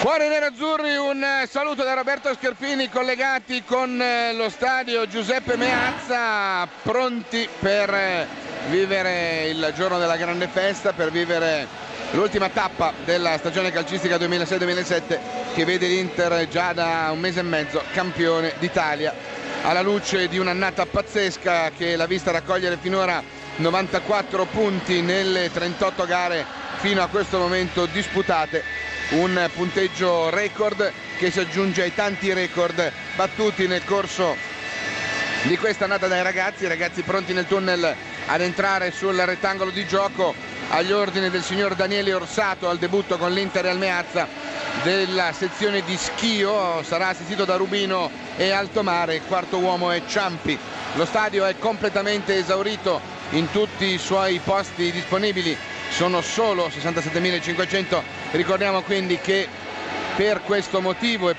Cuori nerazzurri, un saluto da Roberto Scherpini, collegati con lo stadio Giuseppe Meazza, pronti per vivere il giorno della grande festa, per vivere l'ultima tappa della stagione calcistica 2006-2007 che vede l'Inter già da un mese e mezzo campione d'Italia, alla luce di un'annata pazzesca che l'ha vista raccogliere finora 94 punti nelle 38 gare fino a questo momento disputate. Un punteggio record che si aggiunge ai tanti record battuti nel corso di questa annata dai ragazzi pronti nel tunnel ad entrare sul rettangolo di gioco agli ordini del signor Daniele Orsato al debutto con l'Inter al Meazza della sezione di Schio. Sarà assistito da Rubino e Altomare, il quarto uomo è Ciampi. Lo stadio è completamente esaurito in tutti i suoi posti disponibili, sono solo 67.500. Ricordiamo quindi che per questo motivo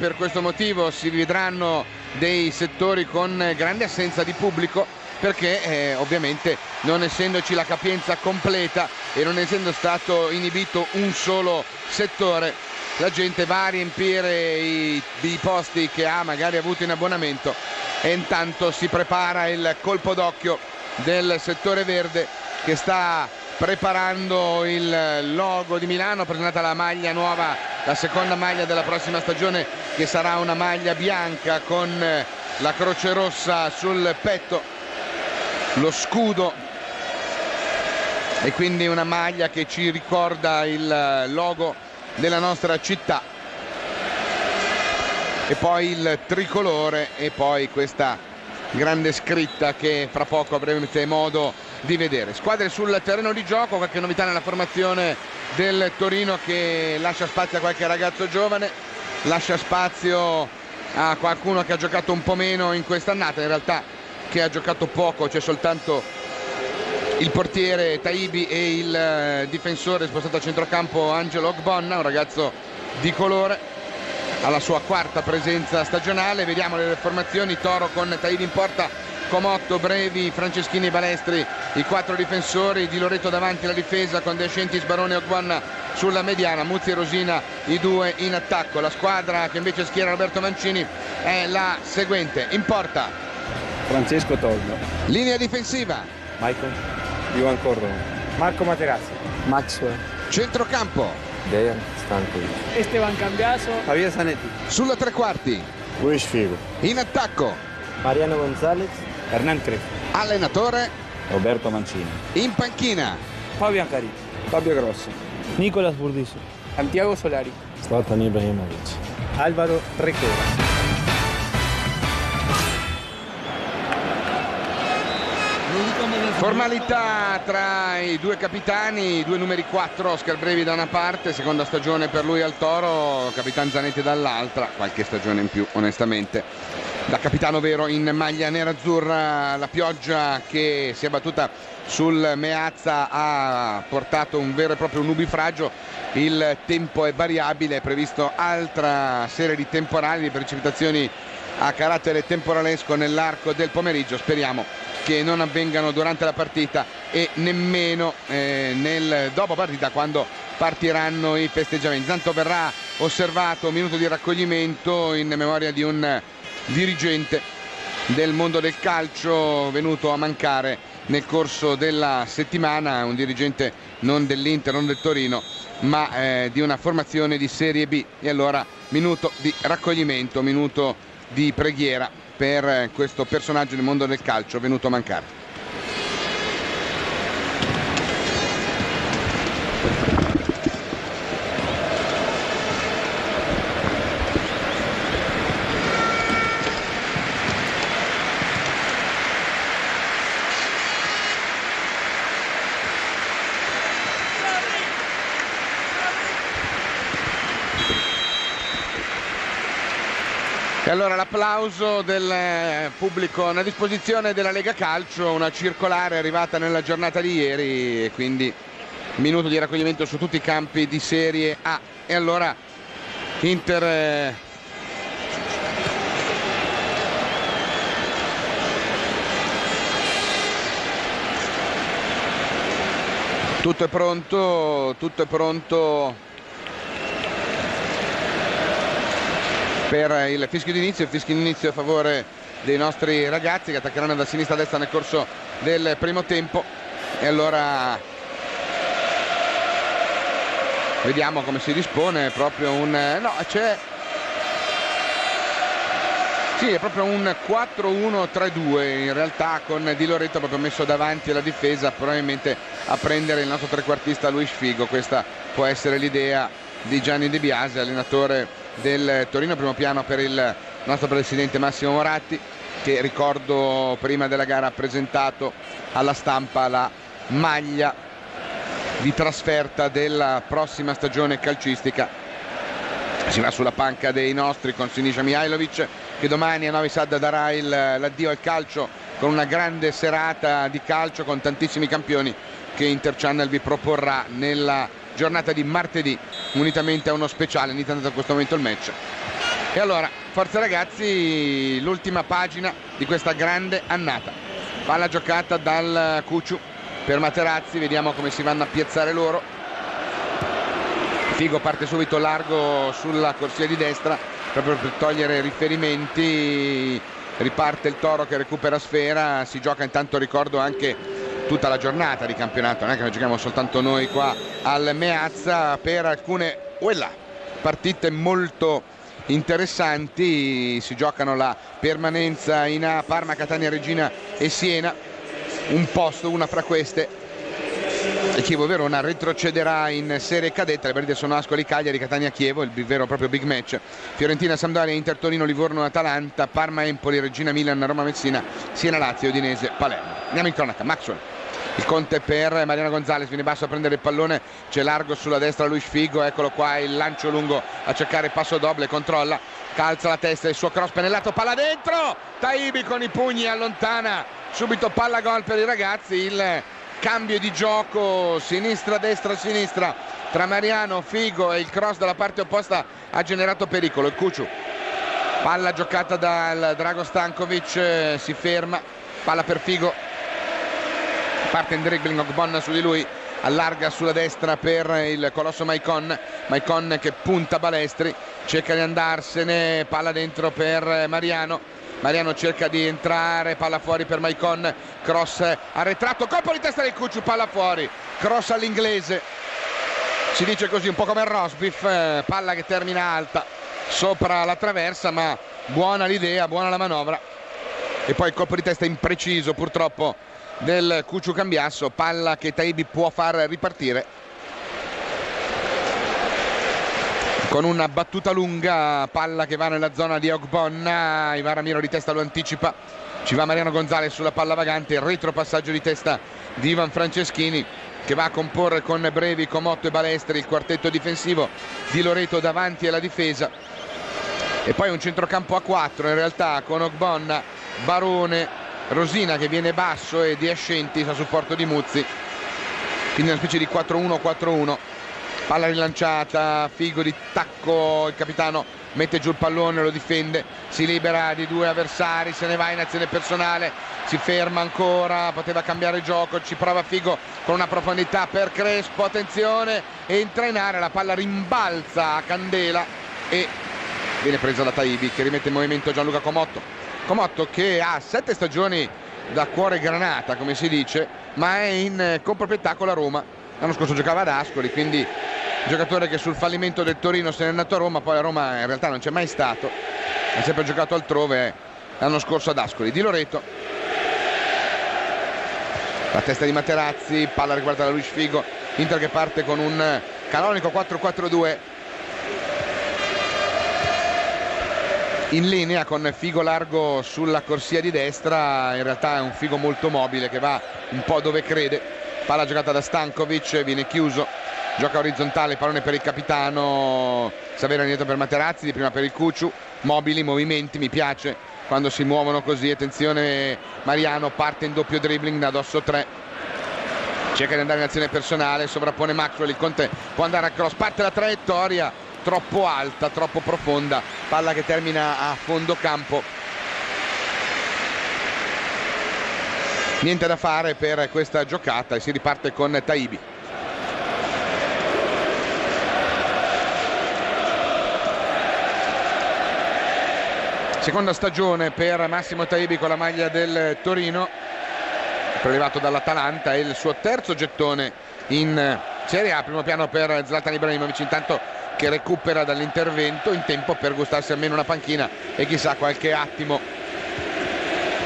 si vedranno dei settori con grande assenza di pubblico, perché ovviamente non essendoci la capienza completa e non essendo stato inibito un solo settore, la gente va a riempire i posti che ha magari avuto in abbonamento, e intanto si prepara il colpo d'occhio del settore verde che sta preparando il logo di Milano, presentata la maglia nuova, la seconda maglia della prossima stagione, che sarà una maglia bianca con la croce rossa sul petto, lo scudo, e quindi una maglia che ci ricorda il logo della nostra città, e poi il tricolore e poi questa grande scritta che fra poco avremo modo di vedere. Squadre sul terreno di gioco, qualche novità nella formazione del Torino che lascia spazio a qualche ragazzo giovane, lascia spazio a qualcuno che ha giocato un po' meno in quest'annata, in realtà che ha giocato poco, c'è soltanto il portiere Taibi e il difensore spostato a centrocampo Angelo Ogbonna, un ragazzo di colore alla sua quarta presenza stagionale. Vediamo le formazioni: Toro con Taibi in porta, Comotto, Brevi, Franceschini e Balestri i quattro difensori, Di Loreto davanti alla difesa con De Ascentis, Barone e Ogbonna sulla mediana, Muzzi e Rosina i due in attacco. La squadra che invece schiera Roberto Mancini è la seguente: in porta Francesco Tolno, linea difensiva Michael, Ivan Cordova, Marco Materazzi, Maxwell, centrocampo Dejan Stankovic, Esteban Cambiaso, Javier Zanetti, sulla tre quarti, Luis Figo, in attacco Mariano Gonzalez, Hernán Crespo, allenatore, Roberto Mancini, in panchina Fabian Cari, Fabio Grosso, Nicolas Burdizo, Santiago Solari, Zlatan Ibrahimovic, Álvaro Requera. formalità tra i due capitani, i due numeri 4, Oscar Brevi da una parte, seconda stagione per lui al Toro, Capitan Zanetti dall'altra, qualche stagione in più onestamente da capitano vero in maglia nerazzurra. La pioggia che si è battuta sul Meazza ha portato un vero e proprio nubifragio, il tempo è variabile, è previsto altra serie di temporali, di precipitazioni a carattere temporalesco nell'arco del pomeriggio. Speriamo che non avvengano durante la partita e nemmeno nel dopo partita, quando partiranno i festeggiamenti. Tanto verrà osservato un minuto di raccoglimento in memoria di un dirigente del mondo del calcio venuto a mancare nel corso della settimana, un dirigente non dell'Inter, non del Torino, ma di una formazione di Serie B. E allora minuto di raccoglimento, minuto di preghiera per questo personaggio del mondo del calcio venuto a mancare. E allora l'applauso del pubblico a disposizione della Lega Calcio, una circolare arrivata nella giornata di ieri, e quindi minuto di raccoglimento su tutti i campi di Serie A. E allora Inter tutto è pronto per il fischio d'inizio a favore dei nostri ragazzi che attaccheranno da sinistra a destra nel corso del primo tempo. E allora vediamo come si dispone. Proprio è proprio un 4-1-3-2 in realtà, con Di Loreto proprio messo davanti alla difesa, probabilmente a prendere il nostro trequartista Luis Figo. Questa può essere l'idea di Gianni De Biasi, allenatore del Torino. Primo piano per il nostro presidente Massimo Moratti, che ricordo prima della gara ha presentato alla stampa la maglia di trasferta della prossima stagione calcistica. Si va sulla panca dei nostri con Sinisa Mihajlovic, che domani a Novi Sad darà l'addio al calcio con una grande serata di calcio con tantissimi campioni che Interchannel vi proporrà nella giornata di martedì, unitamente a uno speciale, iniziando da questo momento il match. E allora, forza ragazzi, l'ultima pagina di questa grande annata. Palla giocata dal Cucciu per Materazzi, vediamo come si vanno a piazzare loro. Figo parte subito largo sulla corsia di destra proprio per togliere riferimenti. Riparte il Toro che recupera sfera. Si gioca intanto, ricordo, anche tutta la giornata di campionato, non è che noi giochiamo soltanto noi qua al Meazza, per alcune partite molto interessanti. Si giocano la permanenza in A, Parma, Catania, Regina e Siena. Una fra queste, e Chievo Verona retrocederà in serie cadetta. Le partite sono Ascoli Cagliari, Catania Chievo, il vero e proprio big match. Fiorentina Sampdoria, Inter Torino, Livorno Atalanta, Parma Empoli, Regina Milan, Roma Messina, Siena Lazio, Udinese Palermo. Andiamo in cronaca. Maxwell, il Conte per Mariano Gonzalez, viene basso a prendere il pallone, c'è largo sulla destra Luis Figo, eccolo qua il lancio lungo a cercare il passo doble, controlla, calza la testa, il suo cross penellato, palla dentro, Taibi con i pugni allontana subito, palla gol per i ragazzi. Il cambio di gioco sinistra-destra-sinistra tra Mariano, Figo e il cross dalla parte opposta ha generato pericolo. Il Cucciu, palla giocata dal Drago Stankovic, si ferma, palla per Figo, parte in dribbling Ogbonna su di lui, allarga sulla destra per il colosso Maicon che punta Balestri, cerca di andarsene, palla dentro per Mariano cerca di entrare, palla fuori per Maicon, cross arretrato, colpo di testa del Cucciu, palla fuori, cross all'inglese, si dice così un po' come il Rosbif, palla che termina alta sopra la traversa, ma buona l'idea, buona la manovra. E poi il colpo di testa impreciso purtroppo del Cucciu Cambiasso, palla che Taibi può far ripartire con una battuta lunga, palla che va nella zona di Ogbonna, Ivan Ramiro di testa lo anticipa, ci va Mariano Gonzalez sulla palla vagante, il retropassaggio di testa di Ivan Franceschini che va a comporre con Brevi, Comotto e Balestri il quartetto difensivo di Loreto davanti alla difesa. E poi un centrocampo a 4 in realtà, con Ogbonna, Barone, Rosina che viene basso e Di Ascenti a supporto di Muzzi, quindi una specie di 4-1-4-1. Palla rilanciata, Figo di tacco, il capitano mette giù il pallone, lo difende, si libera di due avversari, se ne va in azione personale, si ferma ancora, poteva cambiare gioco, ci prova Figo con una profondità per Crespo, attenzione, entra in area, la palla rimbalza a candela e viene presa da Taibi che rimette in movimento Gianluca Comotto che ha 7 stagioni da cuore granata, come si dice, ma è in comproprietà con la Roma. L'anno scorso giocava ad Ascoli, quindi giocatore che sul fallimento del Torino se n'è andato a Roma, poi a Roma in realtà non c'è mai stato, ha sempre giocato altrove, l'anno scorso ad Ascoli. Di Loreto, la testa di Materazzi, palla riguarda da Luis Figo, Inter che parte con un canonico 4-4-2 in linea con Figo largo sulla corsia di destra, in realtà è un Figo molto mobile che va un po' dove crede. Palla giocata da Stankovic, viene chiuso, gioca orizzontale, pallone per il capitano Savera, indietro per Materazzi, di prima per il Cucciu, mobili, movimenti, mi piace quando si muovono così. Attenzione, Mariano parte in doppio dribbling da dosso 3, cerca di andare in azione personale, sovrappone Maxwell, il Conte può andare a cross, parte la traiettoria troppo alta, troppo profonda, palla che termina a fondo campo. Niente da fare per questa giocata e si riparte con Taibi. Seconda stagione per Massimo Taibi con la maglia del Torino, prelevato dall'Atalanta, è il suo terzo gettone in Serie A. Primo piano per Zlatan Ibrahimovic, intanto che recupera dall'intervento in tempo per gustarsi almeno una panchina e chissà qualche attimo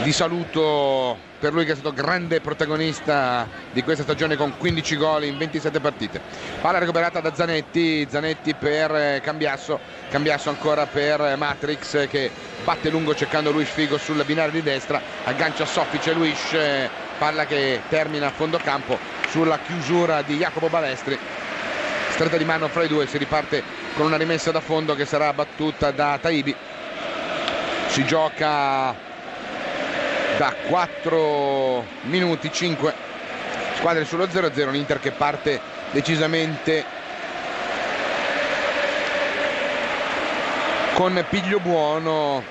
di saluto per lui, che è stato grande protagonista di questa stagione con 15 gol in 27 partite. Palla recuperata da Zanetti, Zanetti per Cambiasso, Cambiasso ancora per Matrix che batte lungo cercando Luis Figo sul binario di destra, aggancia Soffice, Luis, palla che termina a fondo campo sulla chiusura di Jacopo Balestri, stretta di mano fra i due, si riparte con una rimessa da fondo che sarà battuta da Taibi. Si gioca da 4 minuti 5, squadre sullo 0-0, l'Inter che parte decisamente con piglio buono.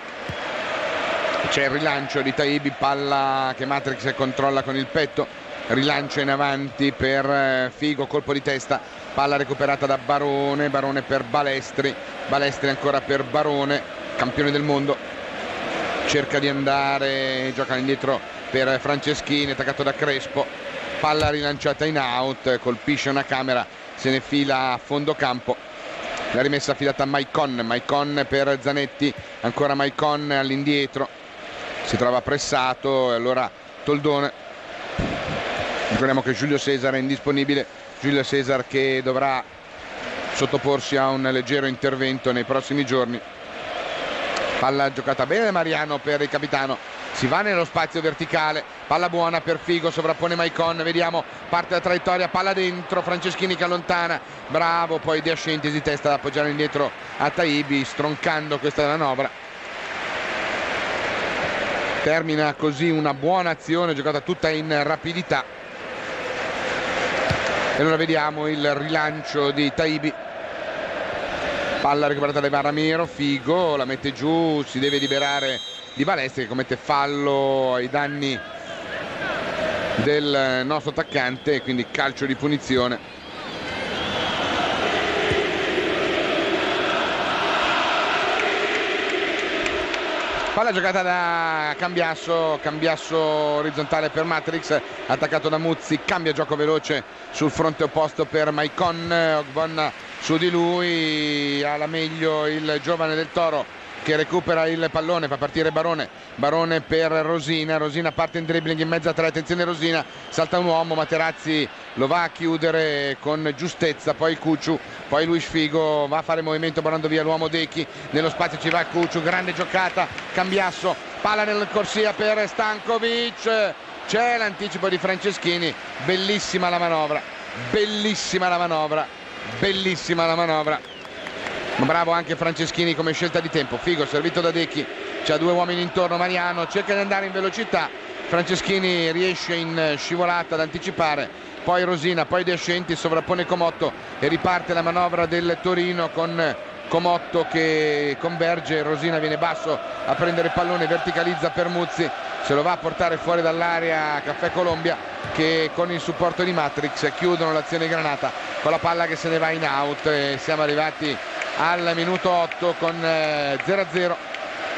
C'è il rilancio di Taibi, palla che Matrix controlla con il petto, rilancio in avanti per Figo, colpo di testa, palla recuperata da Barone, Barone per Balestri, Balestri ancora per Barone, campione del mondo, cerca di andare, gioca indietro per Franceschini, attaccato da Crespo, palla rilanciata in out, colpisce una camera, se ne fila a fondo campo, la rimessa affidata a Maicon, Maicon per Zanetti, ancora Maicon all'indietro, si trova pressato e allora Toldone, ricordiamo che Giulio Cesar è indisponibile, Giulio Cesar che dovrà sottoporsi a un leggero intervento nei prossimi giorni. Palla giocata bene Mariano per il capitano, si va nello spazio verticale, palla buona per Figo, sovrappone Maicon, vediamo, parte la traiettoria, palla dentro, Franceschini che allontana, bravo, poi De Ascenti di testa ad appoggiare indietro a Taibi, stroncando questa manovra. Termina così una buona azione giocata tutta in rapidità. E allora vediamo il rilancio di Taibi. Palla recuperata da Ramiro, Figo la mette giù, si deve liberare di Balestri che commette fallo ai danni del nostro attaccante, quindi calcio di punizione. Palla giocata da Cambiasso, Cambiasso orizzontale per Matrix, attaccato da Muzzi, cambia gioco veloce sul fronte opposto per Maicon, Ogbonna su di lui, ha la meglio il giovane del Toro che recupera il pallone, fa partire Barone, Barone per Rosina, Rosina parte in dribbling in mezzo a tre, attenzione Rosina, salta un uomo, Materazzi lo va a chiudere con giustezza, poi Cucciu, poi Luis Figo va a fare movimento barando via l'uomo Dechi, nello spazio ci va Cucciu, grande giocata, Cambiasso, palla nel corsia per Stankovic, c'è l'anticipo di Franceschini, bellissima la manovra, bellissima la manovra, bellissima la manovra. Bravo anche Franceschini come scelta di tempo. Figo servito da Dechi, c'ha due uomini intorno, Mariano cerca di andare in velocità, Franceschini riesce in scivolata ad anticipare, poi Rosina, poi De Ascenti, sovrappone Comotto e riparte la manovra del Torino con Comotto che converge, Rosina viene basso a prendere il pallone, verticalizza per Muzzi, se lo va a portare fuori dall'area Caffè Colombia che con il supporto di Matrix chiudono l'azione granata con la palla che se ne va in out e siamo arrivati al minuto 8 con 0-0.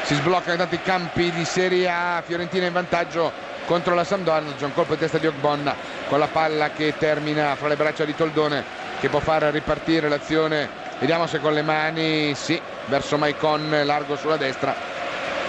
Si sbloccano tanti campi di Serie A, Fiorentina in vantaggio contro la Sampdoria, c'è un colpo di testa di Ogbonna con la palla che termina fra le braccia di Toldone che può far ripartire l'azione, vediamo se con le mani, sì, verso Maicon largo sulla destra,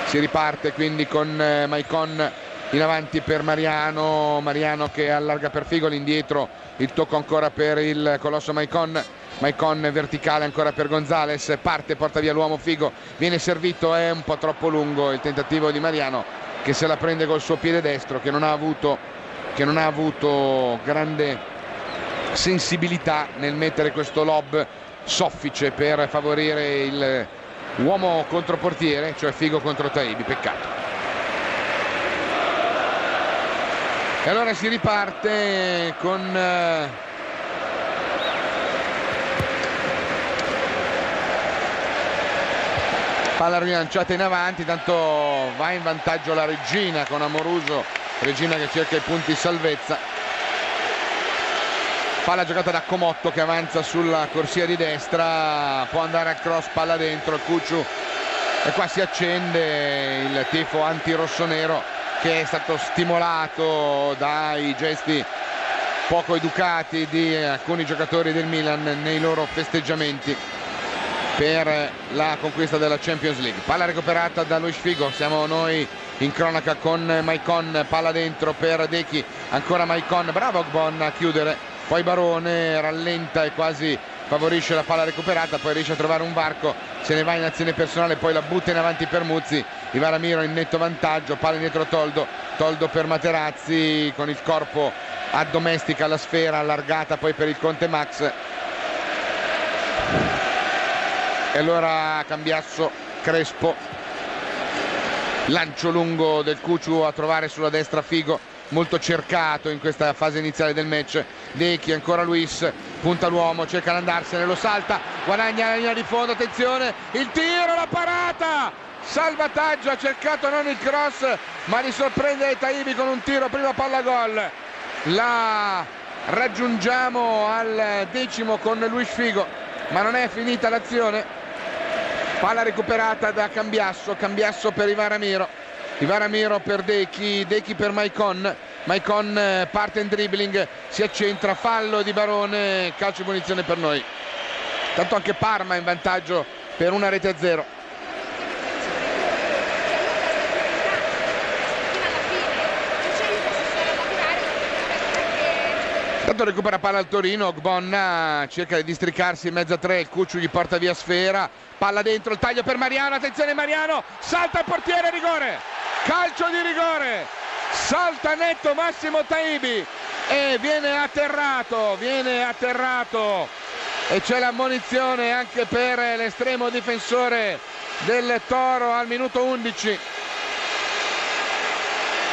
si riparte quindi con Maicon in avanti per Mariano, Mariano che allarga per Figo, indietro il tocco ancora per il colosso Maicon, Maicon verticale ancora per Gonzales, parte, porta via l'uomo Figo, viene servito, è un po' troppo lungo il tentativo di Mariano che se la prende col suo piede destro, che non ha avuto grande sensibilità nel mettere questo lob soffice per favorire l'uomo controportiere, cioè Figo contro Taibi, peccato. E allora si riparte con palla rilanciata in avanti, tanto va in vantaggio la Regina con Amoruso, Regina che cerca i punti salvezza. Palla giocata da Comotto che avanza sulla corsia di destra, può andare a cross, palla dentro, Cucciu e qua si accende il tifo anti-rossonero, che è stato stimolato dai gesti poco educati di alcuni giocatori del Milan nei loro festeggiamenti per la conquista della Champions League. Palla recuperata da Luis Figo, siamo noi in cronaca con Maicon, palla dentro per Dechi, ancora Maicon, bravo Ogbon a chiudere, poi Barone rallenta e quasi favorisce la palla recuperata, poi riesce a trovare un varco, se ne va in azione personale, poi la butta in avanti per Muzzi, Ivaramiro in netto vantaggio, palla indietro Toldo per Materazzi, con il corpo addomestica la sfera allargata poi per il Conte Max, e allora Cambiasso, Crespo, lancio lungo del Cuciu a trovare sulla destra Figo, molto cercato in questa fase iniziale del match. Dechi, ancora Luis, punta l'uomo, cerca di andarsene, lo salta, guadagna la linea di fondo, attenzione, il tiro, la parata, salvataggio, ha cercato non il cross ma di sorprendere Taibi con un tiro, prima palla gol, la raggiungiamo al 10° con Luis Figo, ma non è finita l'azione. Palla recuperata da Cambiasso per Ivaramiro per Dechi per Maicon parte in dribbling, si accentra, fallo di Barone, calcio di punizione per noi. Tanto anche Parma in vantaggio per 1-0. Tanto recupera palla al Torino, Ogbonna cerca di districarsi in mezzo a tre, il Cucciu gli porta via sfera, palla dentro, il taglio per Mariano, attenzione Mariano, salta il portiere, rigore, calcio di rigore, salta netto Massimo Taibi e viene atterrato e c'è l'ammonizione anche per l'estremo difensore del Toro al minuto 11.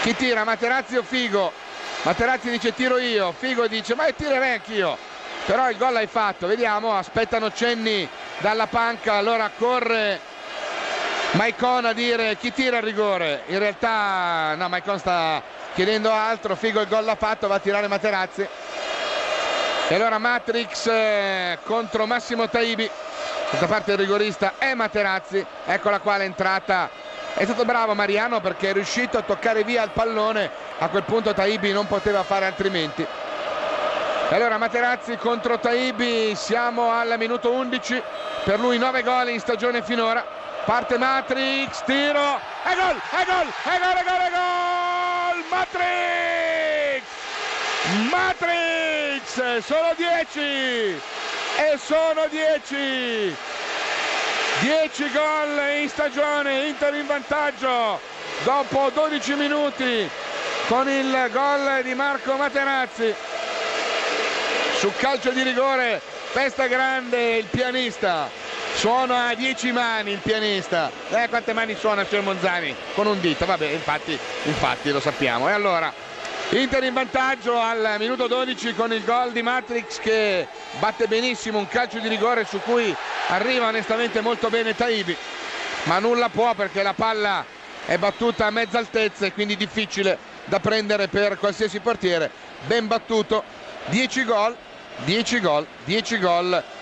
Chi tira, Materazzi o Figo? Materazzi dice tiro io, Figo dice ma tirerei anch'io, però il gol l'hai fatto, vediamo, aspettano cenni dalla panca, allora corre Maicon a dire chi tira il rigore, in realtà no, Maicon sta chiedendo altro, Figo il gol l'ha fatto, va a tirare Materazzi e allora Matrix contro Massimo Taibi, questa parte il rigorista è Materazzi, eccola qua l'entrata. È stato bravo Mariano perché è riuscito a toccare via il pallone, a quel punto Taibi non poteva fare altrimenti. E allora Materazzi contro Taibi, siamo al minuto 11, per lui 9 gol in stagione finora, parte Matrix, tiro, e gol, Matrix, sono 10 e sono 10 gol in stagione, Inter in vantaggio dopo 12 minuti con il gol di Marco Materazzi su calcio di rigore, festa grande il pianista, suona a 10 mani il pianista, quante mani suona signor Monzani? Con un dito, vabbè, infatti lo sappiamo. E allora Inter in vantaggio al minuto 12 con il gol di Matrix che batte benissimo un calcio di rigore su cui arriva onestamente molto bene Taibi, ma nulla può perché la palla è battuta a mezza altezza e quindi difficile da prendere per qualsiasi portiere. Ben battuto, 10 gol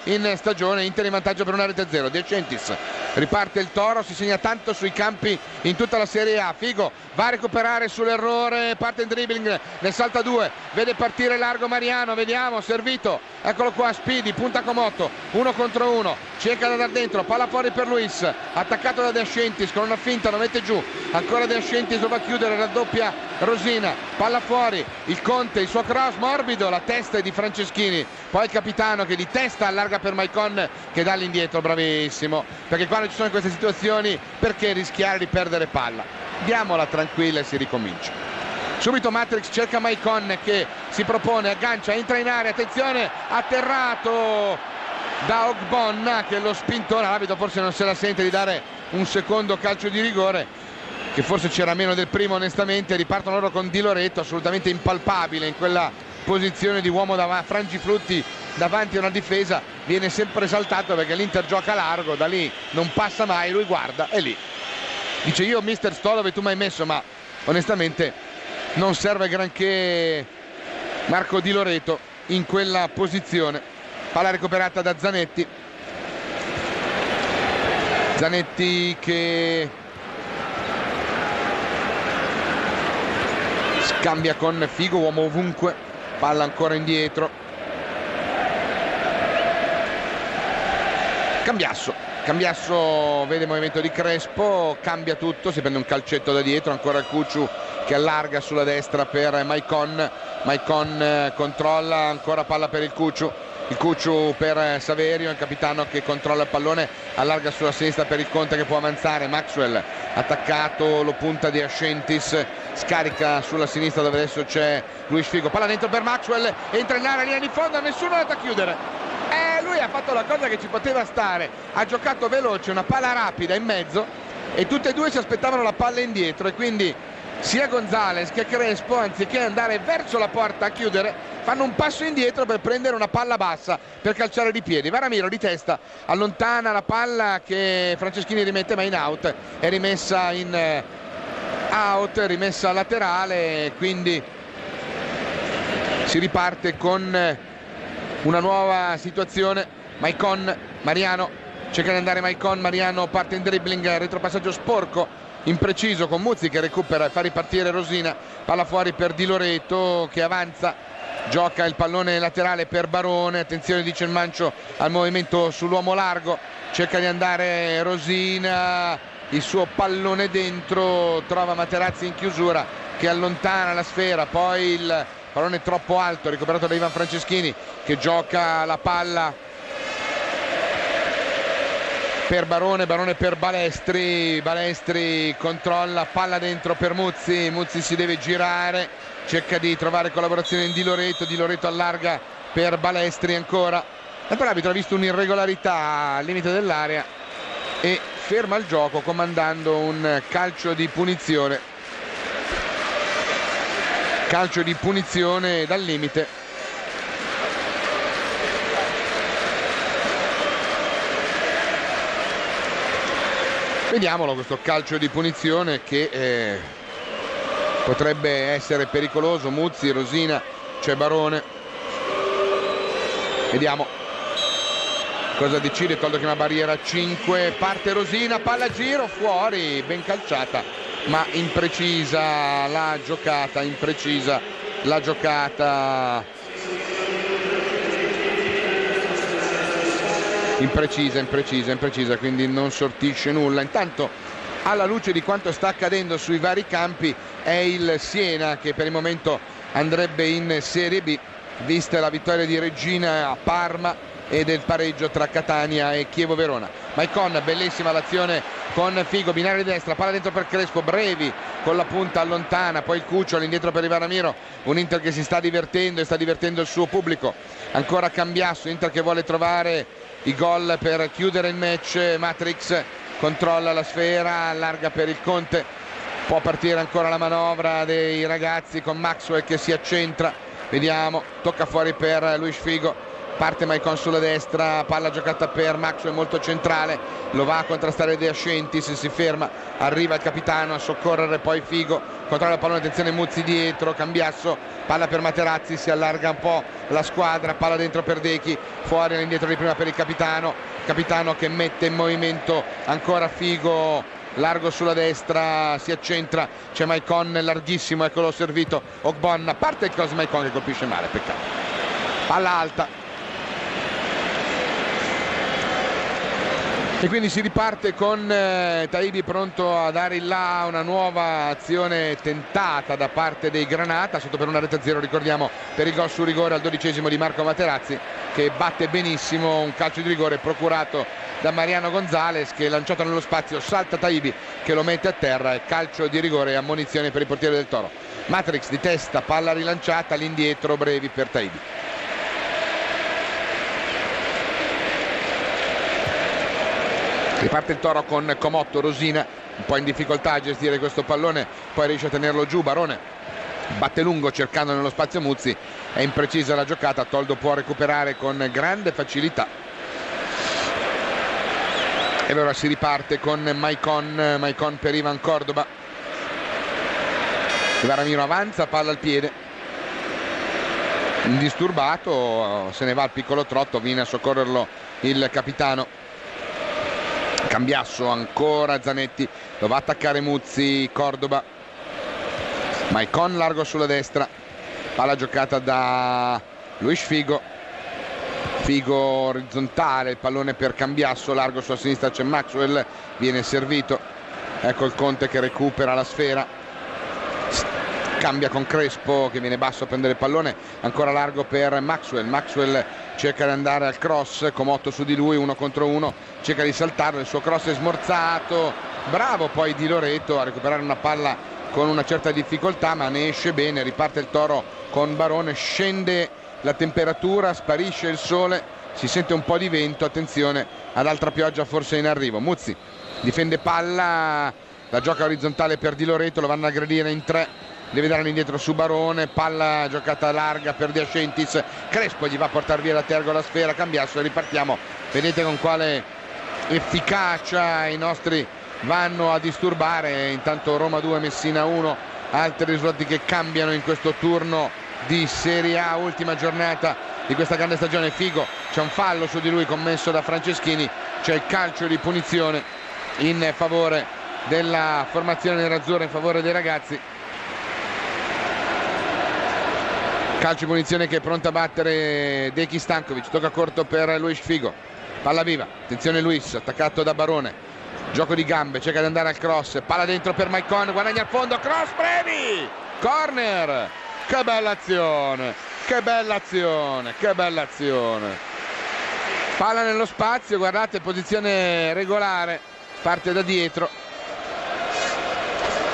in stagione, Inter in vantaggio per 1-0. De Centis, riparte il Toro, si segna tanto sui campi in tutta la Serie A. Figo va a recuperare sull'errore, parte in dribbling, ne salta 2, vede partire largo Mariano, vediamo, servito, eccolo qua, Speedy, punta Comotto, 1 contro 1, cerca da dar dentro, palla fuori per Luis, attaccato da De Ascentis con una finta, lo mette giù, ancora De Ascentis lo va a chiudere, raddoppia Rosina, palla fuori, il Conte, il suo cross morbido, la testa è di Franceschini, poi il capitano che di testa allarga per Maicon che dà all'indietro, bravissimo, perché quando ci sono queste situazioni perché rischiare di perdere palla, diamola tranquilla e si ricomincia. Subito Matrix cerca Maicon che si propone, aggancia, entra in area, attenzione, atterrato da Ogbonna che lo spintona, l'arbitro forse non se la sente di dare un secondo calcio di rigore che forse c'era meno del primo onestamente. Ripartono loro con Di Loreto assolutamente impalpabile in quella posizione di uomo frangiflutti davanti a una difesa, viene sempre esaltato perché l'Inter gioca largo, da lì non passa mai, lui guarda e lì dice io mister sto dove tu mi hai messo, ma onestamente non serve granché Marco Di Loreto in quella posizione. Palla recuperata da Zanetti Zanetti che scambia con Figo, uomo ovunque, palla ancora indietro. Cambiasso vede il movimento di Crespo, cambia tutto, si prende un calcetto da dietro, ancora il Cucciu che allarga sulla destra per Maicon controlla, ancora palla per il Cucciu per Saverio, il capitano che controlla il pallone, allarga sulla sinistra per il Conte che può avanzare. Maxwell attaccato, lo punta di Ascentis, scarica sulla sinistra dove adesso c'è Luis Figo, palla dentro per Maxwell, entra in area, linea di fondo, nessuno è da chiudere. Lui ha fatto la cosa che ci poteva stare, ha giocato veloce, una palla rapida in mezzo e tutte e due si aspettavano la palla indietro e quindi sia Gonzalez che Crespo, anziché andare verso la porta a chiudere, fanno un passo indietro per prendere una palla bassa per calciare di piedi. Varamiro di testa allontana la palla che Franceschini rimette, ma in out, è rimessa in out, rimessa laterale, quindi si riparte con una nuova situazione. Maicon, Mariano, cerca di andare Maicon, Mariano parte in dribbling, retropassaggio sporco, impreciso con Muzzi che recupera e fa ripartire Rosina, palla fuori per Di Loreto che avanza, gioca il pallone laterale per Barone, attenzione dice il Mancio al movimento sull'uomo largo, cerca di andare Rosina, il suo pallone dentro, trova Materazzi in chiusura che allontana la sfera, poi il pallone troppo alto recuperato da Ivan Franceschini che gioca la palla per Barone per Balestri controlla, palla dentro per Muzzi si deve girare, cerca di trovare collaborazione in Di Loreto allarga per Balestri ancora, l'arbitro ha visto un'irregolarità al limite dell'area e ferma il gioco comandando un calcio di punizione dal limite. Vediamolo questo calcio di punizione che potrebbe essere pericoloso. Muzzi, Rosina, c'è Barone, vediamo cosa decide. Toldo che una barriera 5, parte Rosina, palla a giro, fuori, ben calciata ma imprecisa la giocata, imprecisa, quindi non sortisce nulla. Intanto, alla luce di quanto sta accadendo sui vari campi, è il Siena che per il momento andrebbe in Serie B, vista la vittoria di Reggina a Parma e del pareggio tra Catania e Chievo Verona. Maicon, bellissima l'azione con Figo, binario di destra, palla dentro per Crespo, Brevi con la punta allontana, poi il Cuccio all'indietro per Varamiro, un Inter che si sta divertendo e sta divertendo il suo pubblico. Ancora Cambiasso, Inter che vuole trovare i gol per chiudere il match. Matrix controlla la sfera, allarga per il Conte, può partire ancora la manovra dei ragazzi con Maxwell che si accentra, vediamo, tocca fuori per Luis Figo, parte Maicon sulla destra, palla giocata per Maxwell molto centrale, lo va a contrastare De Ascentis, si ferma, arriva il capitano a soccorrere, poi Figo controlla il pallone, attenzione Muzzi dietro, Cambiasso, palla per Materazzi, si allarga un po' la squadra, palla dentro per Dechi, fuori all'indietro di prima per il capitano che mette in movimento ancora Figo, largo sulla destra, si accentra, c'è Maicon larghissimo, eccolo servito Ogbonna, parte il cross Maicon che colpisce male, peccato, palla alta. E quindi si riparte con Taibi pronto a dare il là, una nuova azione tentata da parte dei Granata, sotto per una rete a 0, ricordiamo, per il gol su rigore al 12° di Marco Materazzi che batte benissimo un calcio di rigore procurato da Mariano Gonzalez che lanciato nello spazio salta Taibi che lo mette a terra, e calcio di rigore e ammonizione per il portiere del Toro. Matrix di testa, palla rilanciata, all'indietro Brevi per Taibi. Riparte il Toro con Comotto, Rosina un po' in difficoltà a gestire questo pallone, poi riesce a tenerlo giù, Barone batte lungo cercando nello spazio Muzzi, è imprecisa la giocata, Toldo può recuperare con grande facilità e allora si riparte con Maicon per Ivan Cordoba, Varamiro avanza, palla al piede, indisturbato, se ne va al piccolo trotto, viene a soccorrerlo il capitano Cambiasso, ancora Zanetti, lo va a attaccare Muzzi, Cordoba, Maicon largo sulla destra, palla giocata da Luis Figo, Figo orizzontale, il pallone per Cambiasso, largo sulla sinistra c'è Maxwell, viene servito, ecco il Conte che recupera la sfera, cambia con Crespo che viene basso a prendere il pallone, ancora largo per Maxwell, Maxwell cerca di andare al cross, Comotto su di lui, 1 contro 1, cerca di saltarlo, il suo cross è smorzato, bravo poi Di Loreto a recuperare una palla con una certa difficoltà, ma ne esce bene, riparte il Toro con Barone, scende la temperatura, sparisce il sole, si sente un po' di vento, attenzione ad altra pioggia forse in arrivo. Muzzi difende palla, la gioca orizzontale per Di Loreto, lo vanno a aggredire in 3, deve dare indietro su Barone, palla giocata larga per De Ascentis, Crespo gli va a portare via la Tergo la sfera, Cambiasso e ripartiamo. Vedete con quale efficacia i nostri vanno a disturbare. Intanto Roma 2 Messina 1, altri risultati che cambiano in questo turno di Serie A, ultima giornata di questa grande stagione. Figo, c'è un fallo su di lui commesso da Franceschini, c'è il calcio di punizione in favore della formazione nerazzurra, in favore dei ragazzi. Calcio di punizione che è pronto a battere Deki Stankovic, tocca corto per Luis Figo, palla viva, attenzione Luis, attaccato da Barone, gioco di gambe, cerca di andare al cross, palla dentro per Maicon, guadagna al fondo, cross Brevi, corner, che bella azione, che bella azione, che bella azione, palla nello spazio, guardate, posizione regolare, parte da dietro,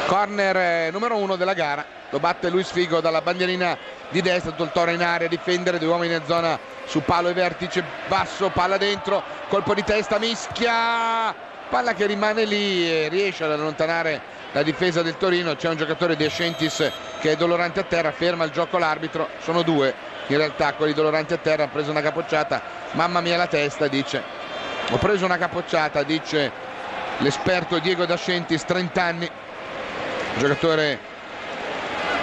corner numero 1 della gara, lo batte Luis Figo dalla bandierina di destra, tutto il Toro in area a difendere, 2 uomini in zona su palo e vertice basso, palla dentro, colpo di testa, mischia, palla che rimane lì e riesce ad allontanare la difesa del Torino. C'è un giocatore di Ascentis che è dolorante a terra, ferma il gioco l'arbitro, sono 2 in realtà quelli doloranti a terra, ha preso una capocciata, mamma mia la testa, dice, ho preso una capocciata, dice l'esperto Diego D'Ascentis, 30 anni, giocatore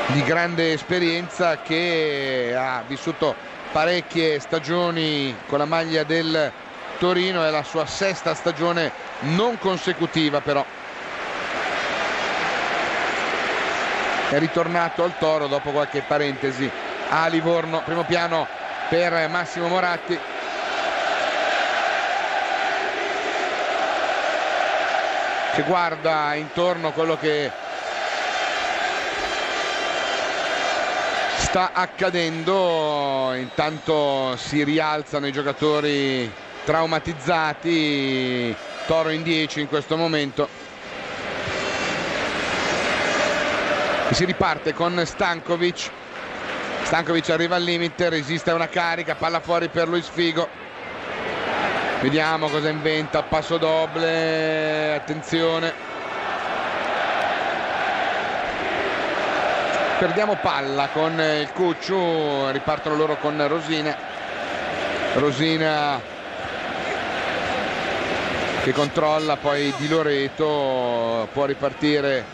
di grande esperienza che ha vissuto parecchie stagioni con la maglia del Torino, è la sua 6ª stagione non consecutiva, però è ritornato al Toro dopo qualche parentesi a Livorno. Primo piano per Massimo Moratti, che guarda intorno quello che sta accadendo. Intanto si rialzano i giocatori traumatizzati, Toro in 10 in questo momento, e si riparte con Stankovic, Stankovic arriva al limite, resiste a una carica, palla fuori per Luis Figo, vediamo cosa inventa, passo doble, attenzione, perdiamo palla con il Cucciu, ripartono loro con Rosina, Rosina che controlla, poi Di Loreto, può ripartire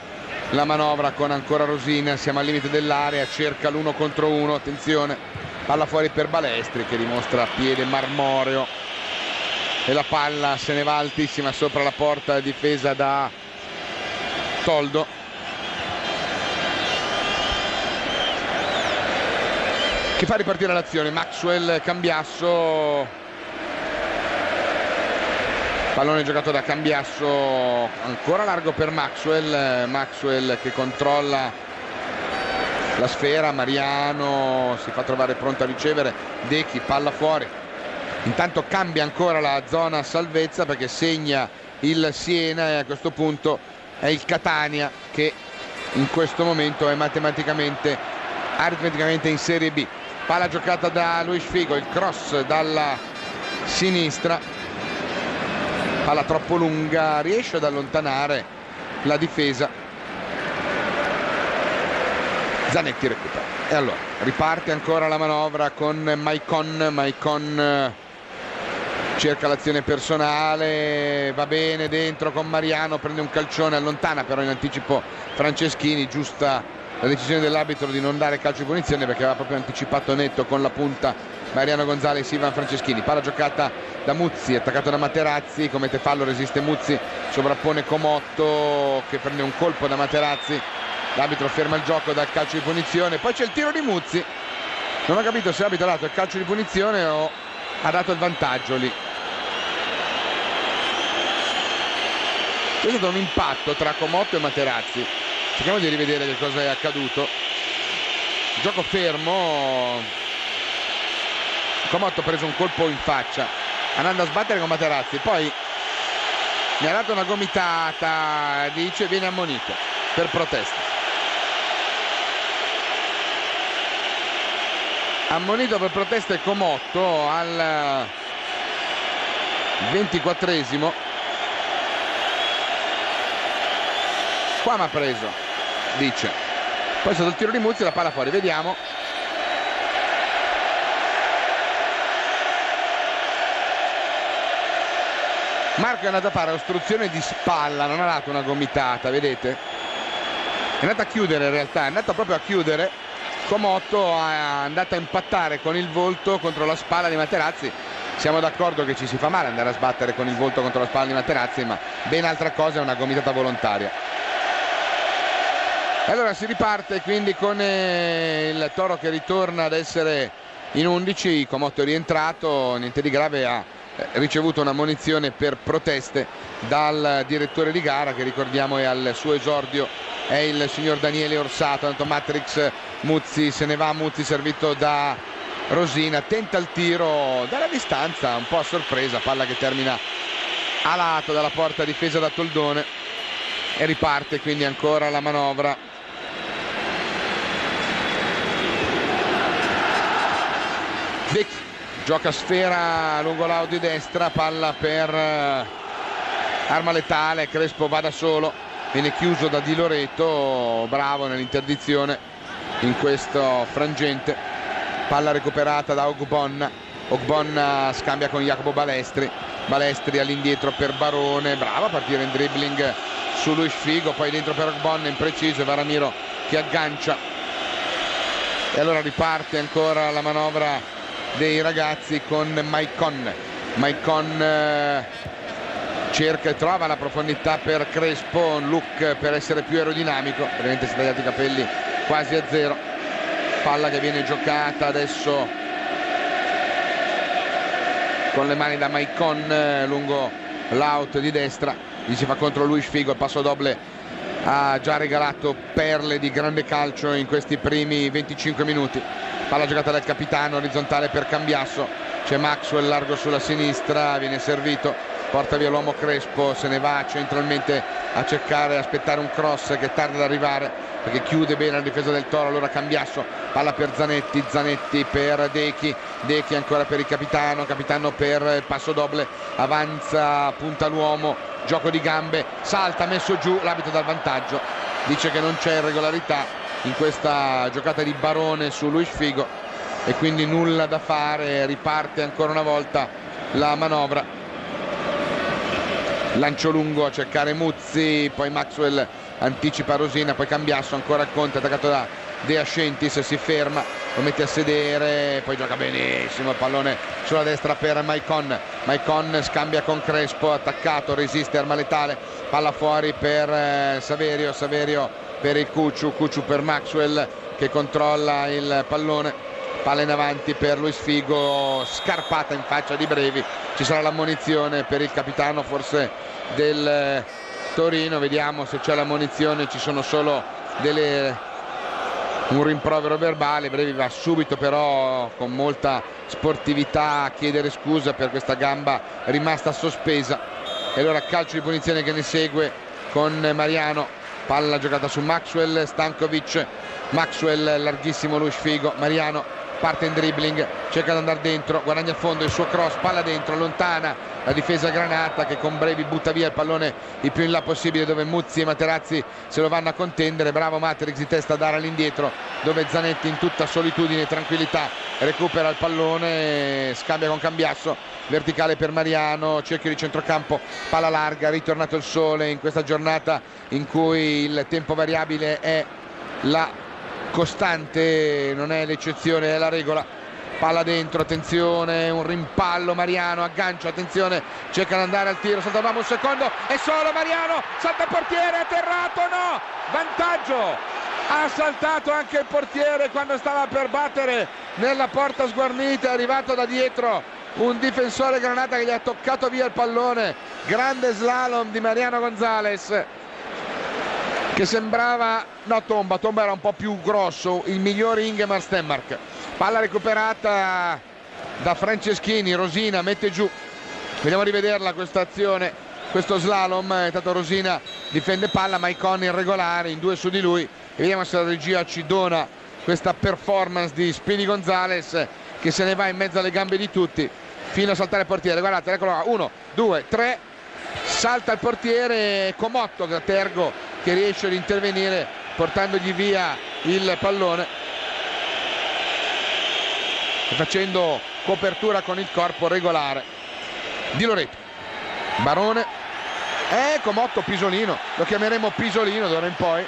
la manovra con ancora Rosina, siamo al limite dell'area, cerca l'1 contro 1, attenzione, palla fuori per Balestri che dimostra piede marmoreo e la palla se ne va altissima sopra la porta difesa da Toldo. Che fa ripartire l'azione, Maxwell, Cambiasso, pallone giocato da Cambiasso, ancora largo per Maxwell, Maxwell che controlla la sfera, Mariano si fa trovare pronto a ricevere, Dechi, palla fuori, intanto cambia ancora la zona salvezza perché segna il Siena e a questo punto è il Catania che in questo momento è aritmeticamente in Serie B. Palla giocata da Luis Figo, il cross dalla sinistra, palla troppo lunga, riesce ad allontanare la difesa, Zanetti recupera e allora riparte ancora la manovra con Maicon cerca l'azione personale, va bene dentro con Mariano, prende un calcione, allontana però in anticipo Franceschini, giusta la decisione dell'arbitro di non dare calcio di punizione perché aveva proprio anticipato netto con la punta Mariano Gonzalez, Ivan Franceschini. Palla giocata da Muzzi, attaccato da Materazzi, commette fallo, resiste Muzzi, sovrappone Comotto che prende un colpo da Materazzi, l'arbitro ferma il gioco dal calcio di punizione, poi c'è il tiro di Muzzi, non ho capito se l'arbitro ha dato il calcio di punizione o ha dato il vantaggio lì. C'è stato un impatto tra Comotto e Materazzi, cerchiamo di rivedere che cosa è accaduto. Gioco fermo, Comotto ha preso un colpo in faccia andando a sbattere con Materazzi, poi mi ha dato una gomitata, dice, viene ammonito per protesta. Ammonito per protesta è Comotto al 24esimo. Qua mi ha preso, dice. Poi è stato il tiro di Muzzi, la palla fuori, vediamo. Marco è andato a fare ostruzione di spalla, non ha dato una gomitata, vedete? È andato a chiudere in realtà, è andato proprio a chiudere. Comotto è andato a impattare con il volto contro la spalla di Materazzi. Siamo d'accordo che ci si fa male andare a sbattere con il volto contro la spalla di Materazzi, ma ben altra cosa è una gomitata volontaria. E allora si riparte quindi con il Toro che ritorna ad essere in 11. Comotto è rientrato, niente di grave, ha ricevuto una ammonizione per proteste dal direttore di gara, che ricordiamo è al suo esordio, è il signor Daniele Orsato. Tanto Matrix, Muzzi se ne va, Muzzi servito da Rosina, tenta il tiro dalla distanza un po' a sorpresa, palla che termina a lato dalla porta difesa da Toldone e riparte quindi ancora la manovra. Vecchi gioca sfera lungo l'out di destra, palla per Arma Letale, Crespo va da solo, viene chiuso da Di Loreto, bravo nell'interdizione in questo frangente. Palla recuperata da Ogbonna, Ogbonna scambia con Jacopo Balestri, Balestri all'indietro per Barone, bravo a partire in dribbling su Luis Figo, poi dentro per Ogbonna, impreciso, Varamiro che aggancia e allora riparte ancora la manovra dei ragazzi con Maicon. Maicon cerca e trova la profondità per Crespo, un look per essere più aerodinamico, ovviamente si è tagliato i capelli quasi a zero. Palla che viene giocata adesso con le mani da Maicon lungo l'out di destra, gli si fa contro Luis Figo, il passo doble ha già regalato perle di grande calcio in questi primi 25 minuti. Palla giocata dal capitano, orizzontale per Cambiasso, c'è Maxwell largo sulla sinistra, viene servito, porta via l'uomo Crespo, se ne va centralmente a cercare, aspettare un cross che tarda ad arrivare perché chiude bene la difesa del Toro. Allora Cambiasso, palla per Zanetti, Zanetti per Dechi, Dechi ancora per il capitano, capitano per passo doble, avanza, punta l'uomo, gioco di gambe, salta, messo giù, l'arbitro dà il vantaggio, dice che non c'è irregolarità in questa giocata di Barone su Luis Figo e quindi nulla da fare. Riparte ancora una volta la manovra, lancio lungo a cercare Muzzi, poi Maxwell anticipa Rosina, poi Cambiasso ancora al Conte, attaccato da De Ascentis, si ferma, lo mette a sedere, poi gioca benissimo il pallone sulla destra per Maicon. Maicon scambia con Crespo, attaccato, resiste Arma Letale, palla fuori per Saverio, Saverio per il Cucciu, Cucciu per Maxwell che controlla il pallone, palla in avanti per Luis Figo, scarpata in faccia di Brevi, ci sarà l'ammonizione per il capitano forse del Torino, vediamo se c'è l'ammonizione, ci sono solo un rimprovero verbale. Brevi va subito però con molta sportività a chiedere scusa per questa gamba rimasta sospesa e allora calcio di punizione che ne segue con Mariano. Palla giocata su Maxwell, Stankovic, Maxwell larghissimo Luis Figo, Mariano parte in dribbling, cerca di andare dentro, guadagna a fondo il suo cross, palla dentro, allontana la difesa granata che con Brevi butta via il pallone il più in là possibile dove Muzzi e Materazzi se lo vanno a contendere. Bravo Matrix di testa a dare all'indietro dove Zanetti in tutta solitudine e tranquillità recupera il pallone, scambia con Cambiasso, verticale per Mariano, cerchio di centrocampo, palla larga, ritornato il sole in questa giornata in cui il tempo variabile è la costante, non è l'eccezione, è la regola. palla dentro, attenzione, un rimpallo, Mariano, aggancio, attenzione, cerca di andare al tiro, salta un secondo, è solo Mariano, salta il portiere, atterrato, no, vantaggio, ha saltato anche il portiere quando stava per battere nella porta sguarnita, è arrivato da dietro un difensore granata che gli ha toccato via il pallone, grande slalom di Mariano Gonzalez, che sembrava, no, Tomba era un po' più grosso, il migliore Ingemar Stenmark. Palla recuperata da Franceschini, Rosina mette giù, vediamo rivederla questa azione, questo slalom, intanto Rosina difende palla, Maicon irregolare in 2 su di lui, e vediamo se la regia ci dona questa performance di Speedy Gonzalez che se ne va in mezzo alle gambe di tutti fino a saltare il portiere. Guardate, eccolo qua, 1, 2, 3, salta il portiere, Comotto da Tergo che riesce ad intervenire portandogli via il pallone, facendo copertura con il corpo regolare di Loreto. Barone, Comotto Pisolino, lo chiameremo Pisolino d'ora in poi,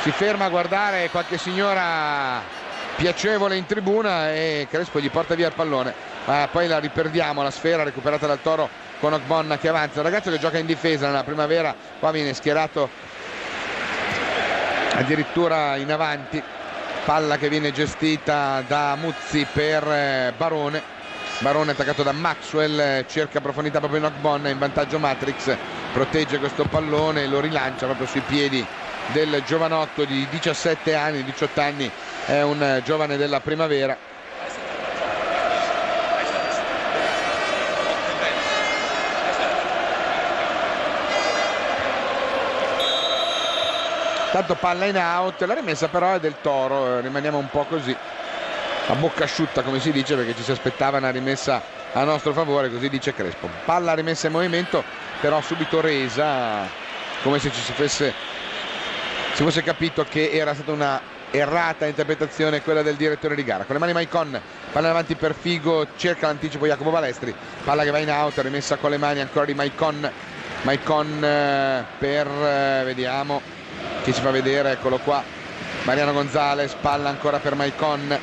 si ferma a guardare qualche signora piacevole in tribuna e Crespo gli porta via il pallone, poi la riperdiamo, la sfera recuperata dal Toro con Ogbonna che avanza, un ragazzo che gioca in difesa nella primavera, qua viene schierato addirittura in avanti, palla che viene gestita da Muzzi per Barone, attaccato da Maxwell, cerca profondità proprio in Ogbonna, in vantaggio Matrix, protegge questo pallone e lo rilancia proprio sui piedi del giovanotto di 17 anni, 18 anni, è un giovane della primavera. Tanto palla in out, la rimessa però è del Toro, rimaniamo un po' così a bocca asciutta come si dice, perché ci si aspettava una rimessa a nostro favore, così dice Crespo. Palla rimessa in movimento però subito resa, come se si fosse capito che era stata una errata interpretazione quella del direttore di gara. Con le mani Maicon, palla in avanti per Figo, cerca l'anticipo Jacopo Balestri, palla che va in out, rimessa con le mani ancora di Maicon per vediamo chi si fa vedere, eccolo qua, Mariano Gonzalez, palla ancora per Maicon,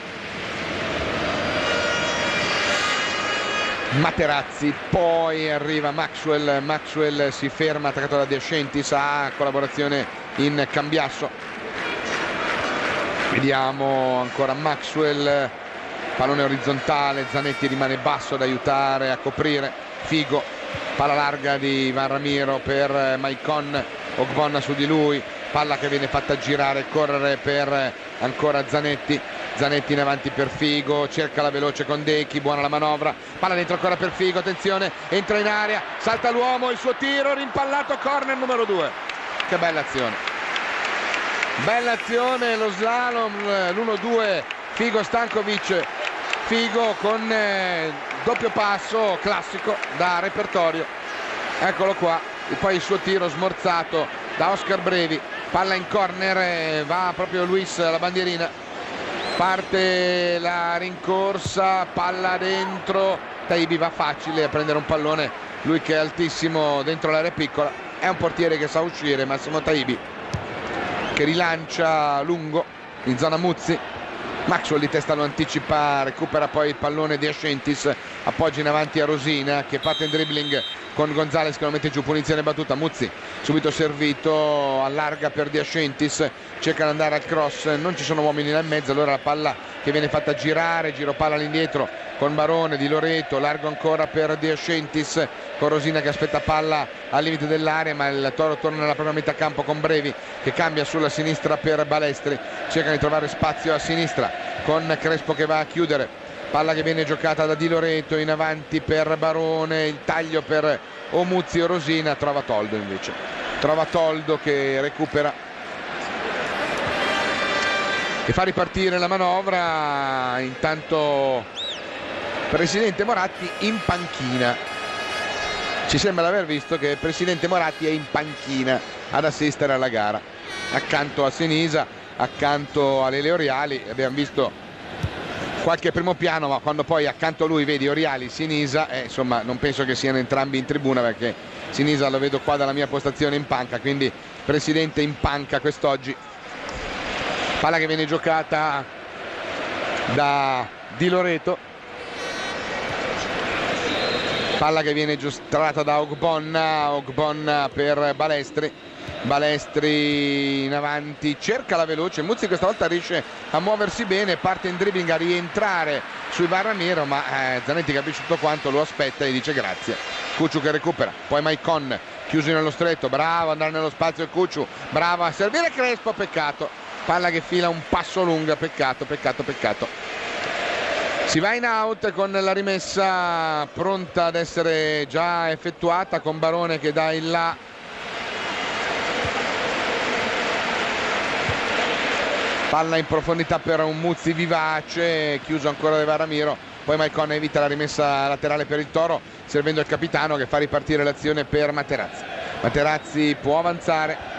Materazzi, poi arriva Maxwell si ferma attaccato da De Ascentis, collaborazione in Cambiasso, vediamo ancora Maxwell, pallone orizzontale, Zanetti rimane basso ad aiutare a coprire, Figo, palla larga di Ivan Ramiro per Maicon, Ogbonna su di lui, palla che viene fatta girare, correre per ancora Zanetti in avanti per Figo, cerca la veloce con Dechi, buona la manovra, palla dentro ancora per Figo, attenzione, entra in area, salta l'uomo, il suo tiro, rimpallato, corner numero 2, che bella azione, lo slalom, l'1-2 Figo Stankovic, Figo con doppio passo classico da repertorio, eccolo qua, e poi il suo tiro smorzato da Oscar Brevi, palla in corner, va proprio Luis alla bandierina, parte la rincorsa, palla dentro, Taibi va facile a prendere un pallone, lui che è altissimo dentro l'area piccola, è un portiere che sa uscire, Massimo Taibi che rilancia lungo in zona Muzzi, Maxwell di testa lo anticipa, recupera poi il pallone di Ascentis, appoggia in avanti a Rosina che parte in dribbling con Gonzalez che lo mette giù, punizione battuta, Muzzi subito servito, allarga per De Ascentis, cerca di andare al cross, non ci sono uomini là in mezzo, allora la palla che viene fatta girare, giro palla all'indietro con Barone, Di Loreto, largo ancora per De Ascentis, con Rosina che aspetta palla al limite dell'area, ma il Toro torna nella propria metà campo con Brevi che cambia sulla sinistra per Balestri, cerca di trovare spazio a sinistra con Crespo che va a chiudere, palla che viene giocata da Di Loreto in avanti per Barone, il taglio per Omuzzi o Rosina, trova Toldo invece, che recupera e fa ripartire la manovra. Intanto Presidente Moratti in panchina, ci sembra di aver visto che il Presidente Moratti è in panchina ad assistere alla gara accanto a Sinisa, accanto a Lele Oriali, abbiamo visto qualche primo piano, ma quando poi accanto a lui vedi Oriali, Sinisa, insomma non penso che siano entrambi in tribuna, perché Sinisa lo vedo qua dalla mia postazione in panca, quindi Presidente in panca quest'oggi. Palla che viene giocata da Di Loreto. Palla che viene giostrata da Ogbonna per Balestri in avanti, cerca la veloce, Muzzi questa volta riesce a muoversi bene, parte in dribbling, a rientrare sui Barramiro, ma Zanetti capisce tutto quanto, lo aspetta e dice grazie. Cucciu che recupera, poi Maicon chiuso nello stretto, bravo ad andare nello spazio il Cucciu, bravo a servire Crespo, peccato, palla che fila un passo lunga, peccato. Si va in out con la rimessa pronta ad essere già effettuata, con Barone che dà il là. Palla in profondità per un Muzzi vivace, chiuso ancora da Barramiro, poi Maicon evita la rimessa laterale per il Toro, servendo il capitano che fa ripartire l'azione per Materazzi. Materazzi può avanzare.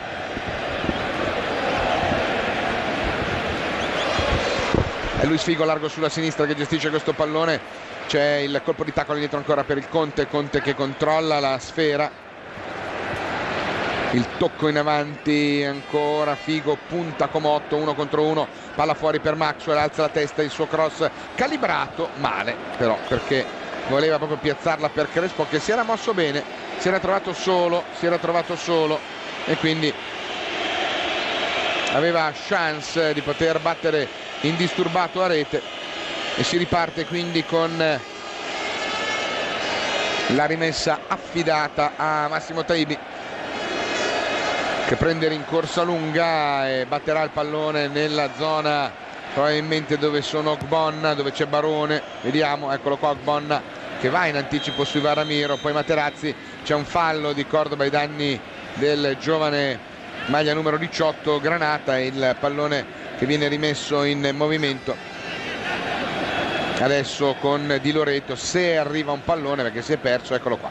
È Luis Figo largo sulla sinistra che gestisce questo pallone, c'è il colpo di tacco dietro ancora per il Conte che controlla la sfera, il tocco in avanti ancora, Figo punta Comotto 1 contro 1, palla fuori per Maxwell, alza la testa, il suo cross calibrato male però, perché voleva proprio piazzarla per Crespo che si era mosso bene, si era trovato solo e quindi aveva chance di poter battere indisturbato a rete, e si riparte quindi con la rimessa affidata a Massimo Taibi, che prende rincorsa lunga e batterà il pallone nella zona probabilmente dove sono Ogbonna, dove c'è Barone, vediamo, eccolo qua Ogbonna che va in anticipo sui Barramiro, poi Materazzi, c'è un fallo di Cordoba ai danni del giovane maglia numero 18 Granata, il pallone che viene rimesso in movimento adesso con Di Loreto, se arriva un pallone, perché si è perso, eccolo qua.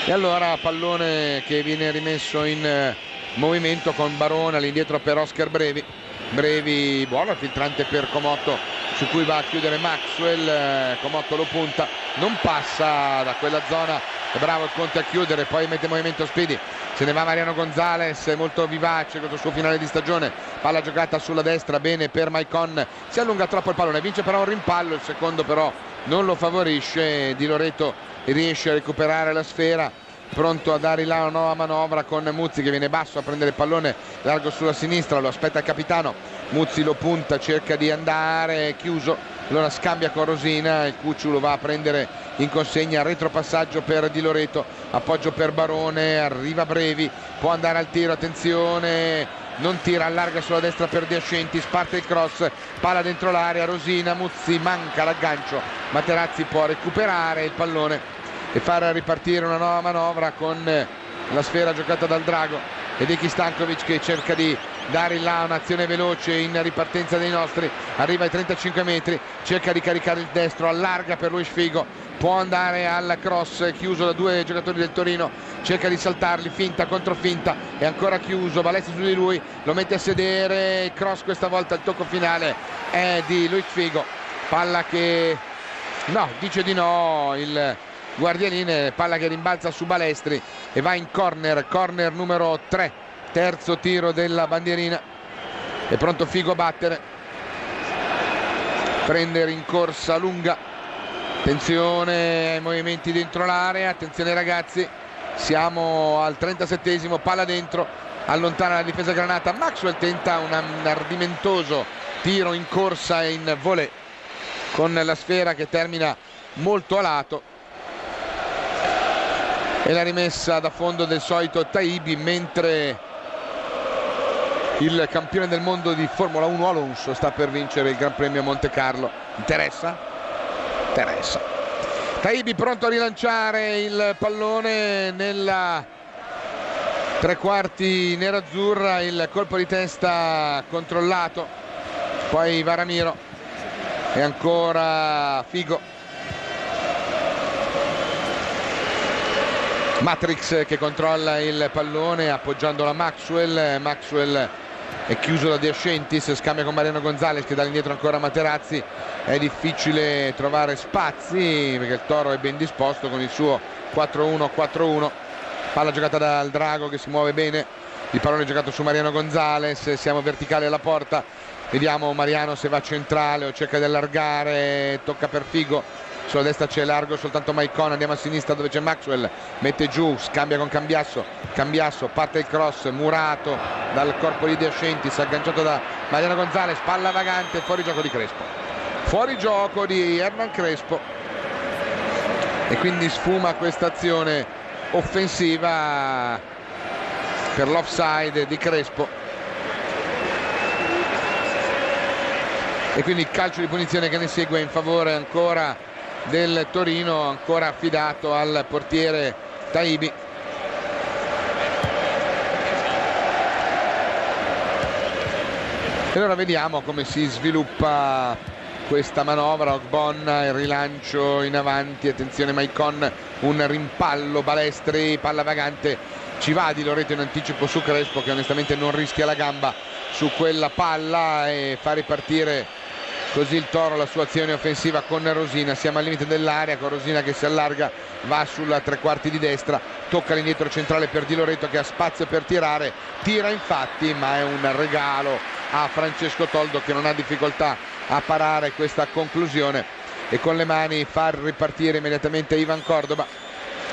E allora pallone che viene rimesso in movimento con Barone all'indietro per Oscar Brevi, buono filtrante per Comotto su cui va a chiudere Maxwell, Comotto lo punta, non passa da quella zona, è bravo il Conte a chiudere, poi mette in movimento Speedy, se ne va Mariano Gonzalez, molto vivace questo suo finale di stagione, palla giocata sulla destra, bene per Maicon, si allunga troppo il pallone, vince però un rimpallo, il secondo però non lo favorisce, Di Loreto riesce a recuperare la sfera, pronto a dare là una nuova manovra con Muzzi che viene basso a prendere il pallone largo sulla sinistra, lo aspetta il capitano, Muzzi lo punta, cerca di andare, chiuso, allora scambia con Rosina, il Cucciu lo va a prendere in consegna, retropassaggio per Di Loreto, appoggio per Barone, arriva Brevi, può andare al tiro, attenzione, non tira, allarga sulla destra per De Ascentis, parte il cross, palla dentro l'area, Rosina, Muzzi manca l'aggancio, Materazzi può recuperare il pallone e far ripartire una nuova manovra con la sfera giocata dal Drago ed Eki Stankovic che cerca di dare là un'azione veloce in ripartenza dei nostri, arriva ai 35 metri, cerca di caricare il destro, allarga per Luis Figo, può andare al cross, chiuso da due giocatori del Torino, cerca di saltarli, finta contro finta, è ancora chiuso, Balestri su di lui, lo mette a sedere, il cross questa volta, il tocco finale è di Luis Figo, palla che no, dice di no il Guardialine, palla che rimbalza su Balestri e va in corner numero 3, terzo tiro della bandierina, è pronto Figo a battere, prende rincorsa lunga, attenzione ai movimenti dentro l'area, attenzione ragazzi, siamo al 37esimo, palla dentro, allontana la difesa Granata, Maxwell tenta un ardimentoso tiro in corsa e in volée con la sfera che termina molto a lato, e la rimessa da fondo del solito Taibi, mentre il campione del mondo di Formula 1 Alonso sta per vincere il Gran Premio Monte Carlo. Interessa? Interessa. Taibi pronto a rilanciare il pallone nella tre quarti nerazzurra, il colpo di testa controllato, poi Barramiro e ancora Figo. Matrix che controlla il pallone appoggiandolo a Maxwell è chiuso da De Ascentis, scambia con Mariano Gonzalez che dà indietro ancora Materazzi, è difficile trovare spazi perché il Toro è ben disposto con il suo 4-1-4-1, palla giocata dal Drago che si muove bene, il pallone giocato su Mariano Gonzalez, siamo verticali alla porta, vediamo Mariano se va centrale o cerca di allargare, tocca per Figo, sulla destra c'è largo soltanto Maicon, andiamo a sinistra dove c'è Maxwell, mette giù, scambia con Cambiasso, parte il cross, murato dal corpo di De Ascentis, agganciato da Mariano Gonzalez, palla vagante, fuori gioco di Crespo, fuori gioco di Hernan Crespo, e quindi sfuma questa azione offensiva per l'offside di Crespo, e quindi il calcio di punizione che ne segue in favore ancora del Torino, ancora affidato al portiere Taibi. E allora vediamo come si sviluppa questa manovra. Ogbonna, il rilancio in avanti, attenzione Maicon, un rimpallo, Balestri, palla vagante, ci va Di Loreto in anticipo su Crespo che onestamente non rischia la gamba su quella palla e fa ripartire così il Toro la sua azione offensiva con Rosina. Siamo al limite dell'area con Rosina che si allarga, va sulla tre quarti di destra, tocca l'indietro centrale per Di Loreto che ha spazio per tirare, tira infatti, ma è un regalo a Francesco Toldo che non ha difficoltà a parare questa conclusione e con le mani fa ripartire immediatamente Ivan Cordoba.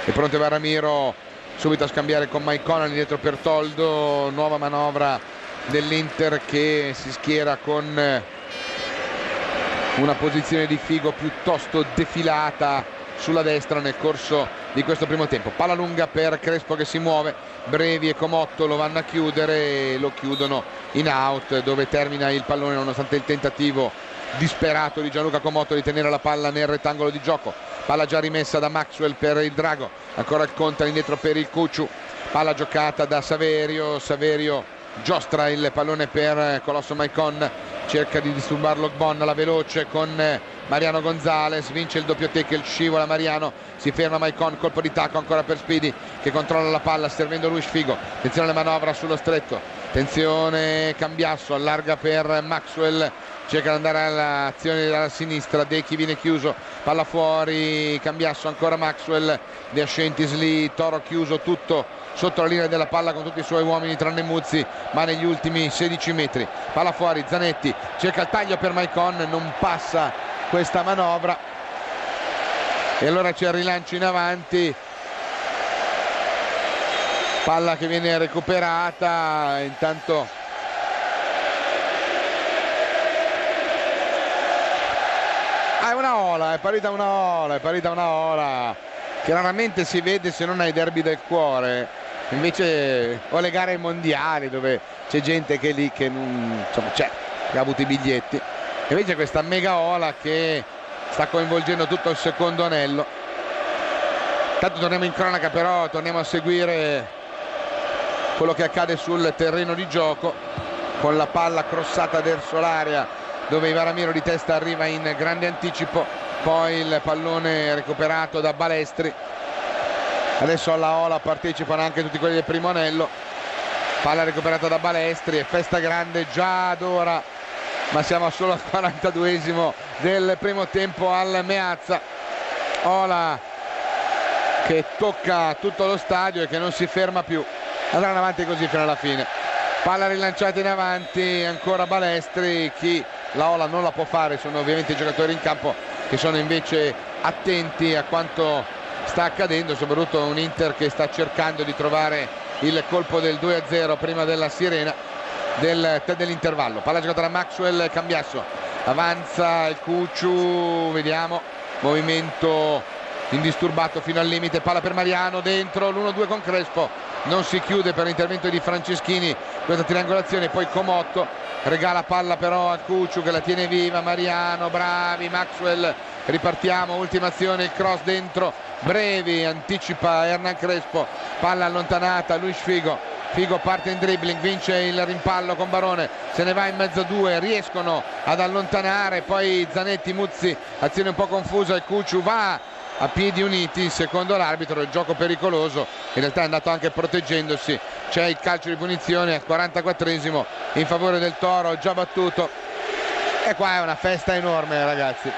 È pronto Ramiro subito a scambiare con Maicon, all'indietro per Toldo, nuova manovra dell'Inter che si schiera con una posizione di Figo piuttosto defilata sulla destra nel corso di questo primo tempo. Palla lunga per Crespo che si muove, Brevi e Comotto lo vanno a chiudere e lo chiudono in out dove termina il pallone nonostante il tentativo disperato di Gianluca Comotto di tenere la palla nel rettangolo di gioco. Palla già rimessa da Maxwell per il Drago, ancora il Conta indietro per il Cucciu, palla giocata da Saverio, Saverio giostra il pallone per Colosso Maicon, cerca di disturbarlo Gbonna, la veloce con Mariano Gonzalez, vince il doppio tackle, scivola Mariano, si ferma Maicon, colpo di tacco ancora per Speedy che controlla la palla servendo Luis Figo, attenzione alla manovra sullo stretto, attenzione Cambiasso, allarga per Maxwell, cerca di andare all'azione dalla sinistra, Decchi viene chiuso, palla fuori, Cambiasso ancora Maxwell, De Ascentis lì, Toro chiuso tutto sotto la linea della palla con tutti i suoi uomini tranne Muzzi, ma negli ultimi 16 metri, palla fuori, Zanetti cerca il taglio per Maicon, non passa questa manovra e allora c'è il rilancio in avanti, palla che viene recuperata, intanto è una ola, è parita una ola che raramente si vede se non ai derby del cuore, invece o le gare ai mondiali dove c'è gente che è lì che non, insomma, c'è, che ha avuto i biglietti, invece questa mega ola che sta coinvolgendo tutto il secondo anello. Intanto torniamo in cronaca, però torniamo a seguire quello che accade sul terreno di gioco con la palla crossata verso l'area dove Ivaramiro di testa arriva in grande anticipo, poi il pallone recuperato da Balestri, adesso alla ola partecipano anche tutti quelli del primo anello, palla recuperata da Balestri e festa grande già ad ora, ma siamo solo al 42esimo del primo tempo al Meazza, ola che tocca tutto lo stadio e che non si ferma più, andranno avanti così fino alla fine, palla rilanciata in avanti, ancora Balestri, chi la ola non la può fare sono ovviamente i giocatori in campo che sono invece attenti a quanto sta accadendo, soprattutto un Inter che sta cercando di trovare il colpo del 2-0 prima della sirena dell'intervallo. Palla giocata da Maxwell, Cambiasso, avanza il Cucciu, vediamo, movimento indisturbato fino al limite, palla per Mariano, dentro l'1-2 con Crespo, non si chiude per l'intervento di Franceschini questa triangolazione, poi Comotto regala palla però a Cucciu che la tiene viva, Mariano, bravi, Maxwell, ripartiamo, ultima azione, il cross dentro, Brevi, anticipa Hernan Crespo, palla allontanata, Luis Figo, Figo parte in dribbling, vince il rimpallo con Barone, se ne va in mezzo a due, riescono ad allontanare, poi Zanetti, Muzzi, azione un po' confusa, il Cucciu va a piedi uniti, secondo l'arbitro il gioco pericoloso, in realtà è andato anche proteggendosi, c'è il calcio di punizione al 44esimo in favore del Toro, già battuto, e qua è una festa enorme ragazzi,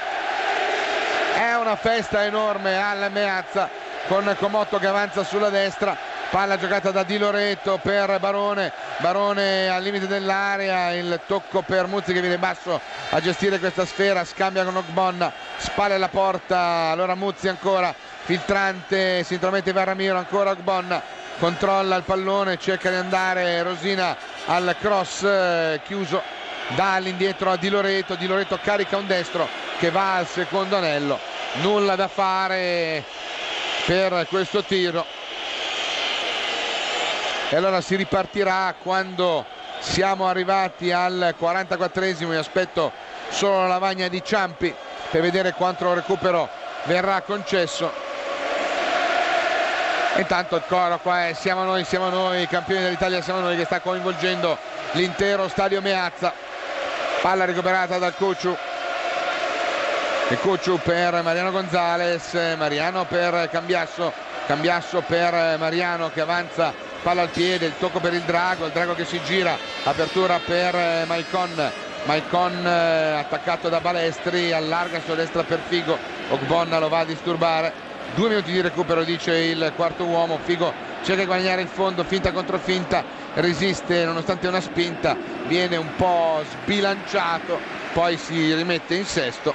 è una festa enorme al Meazza con Comotto che avanza sulla destra, palla giocata da Di Loreto per Barone al limite dell'area, il tocco per Muzzi che viene basso a gestire questa sfera, scambia con Ogbonna, spalle alla porta, allora Muzzi ancora, filtrante, si intromette Varramiro, ancora Ogbonna, controlla il pallone, cerca di andare Rosina al cross, chiuso dà all'indietro a Di Loreto carica un destro che va al secondo anello, nulla da fare per questo tiro. E allora si ripartirà quando siamo arrivati al 44esimo. Io aspetto solo la lavagna di Ciampi per vedere quanto recupero verrà concesso. Intanto il coro qua è siamo noi, campioni dell'Italia, siamo noi, che sta coinvolgendo l'intero stadio Meazza. Palla recuperata dal Cucciu. Il Cucciu per Mariano Gonzalez, Mariano per Cambiasso per Mariano che avanza, palla al piede, il tocco per il Drago che si gira, apertura per Maicon attaccato da Balestri, allarga sulla destra per Figo, Ogbonna lo va a disturbare. 2 minuti di recupero, dice il quarto uomo. Figo cerca di guadagnare il fondo, finta contro finta, resiste nonostante una spinta, viene un po' sbilanciato, poi si rimette in sesto.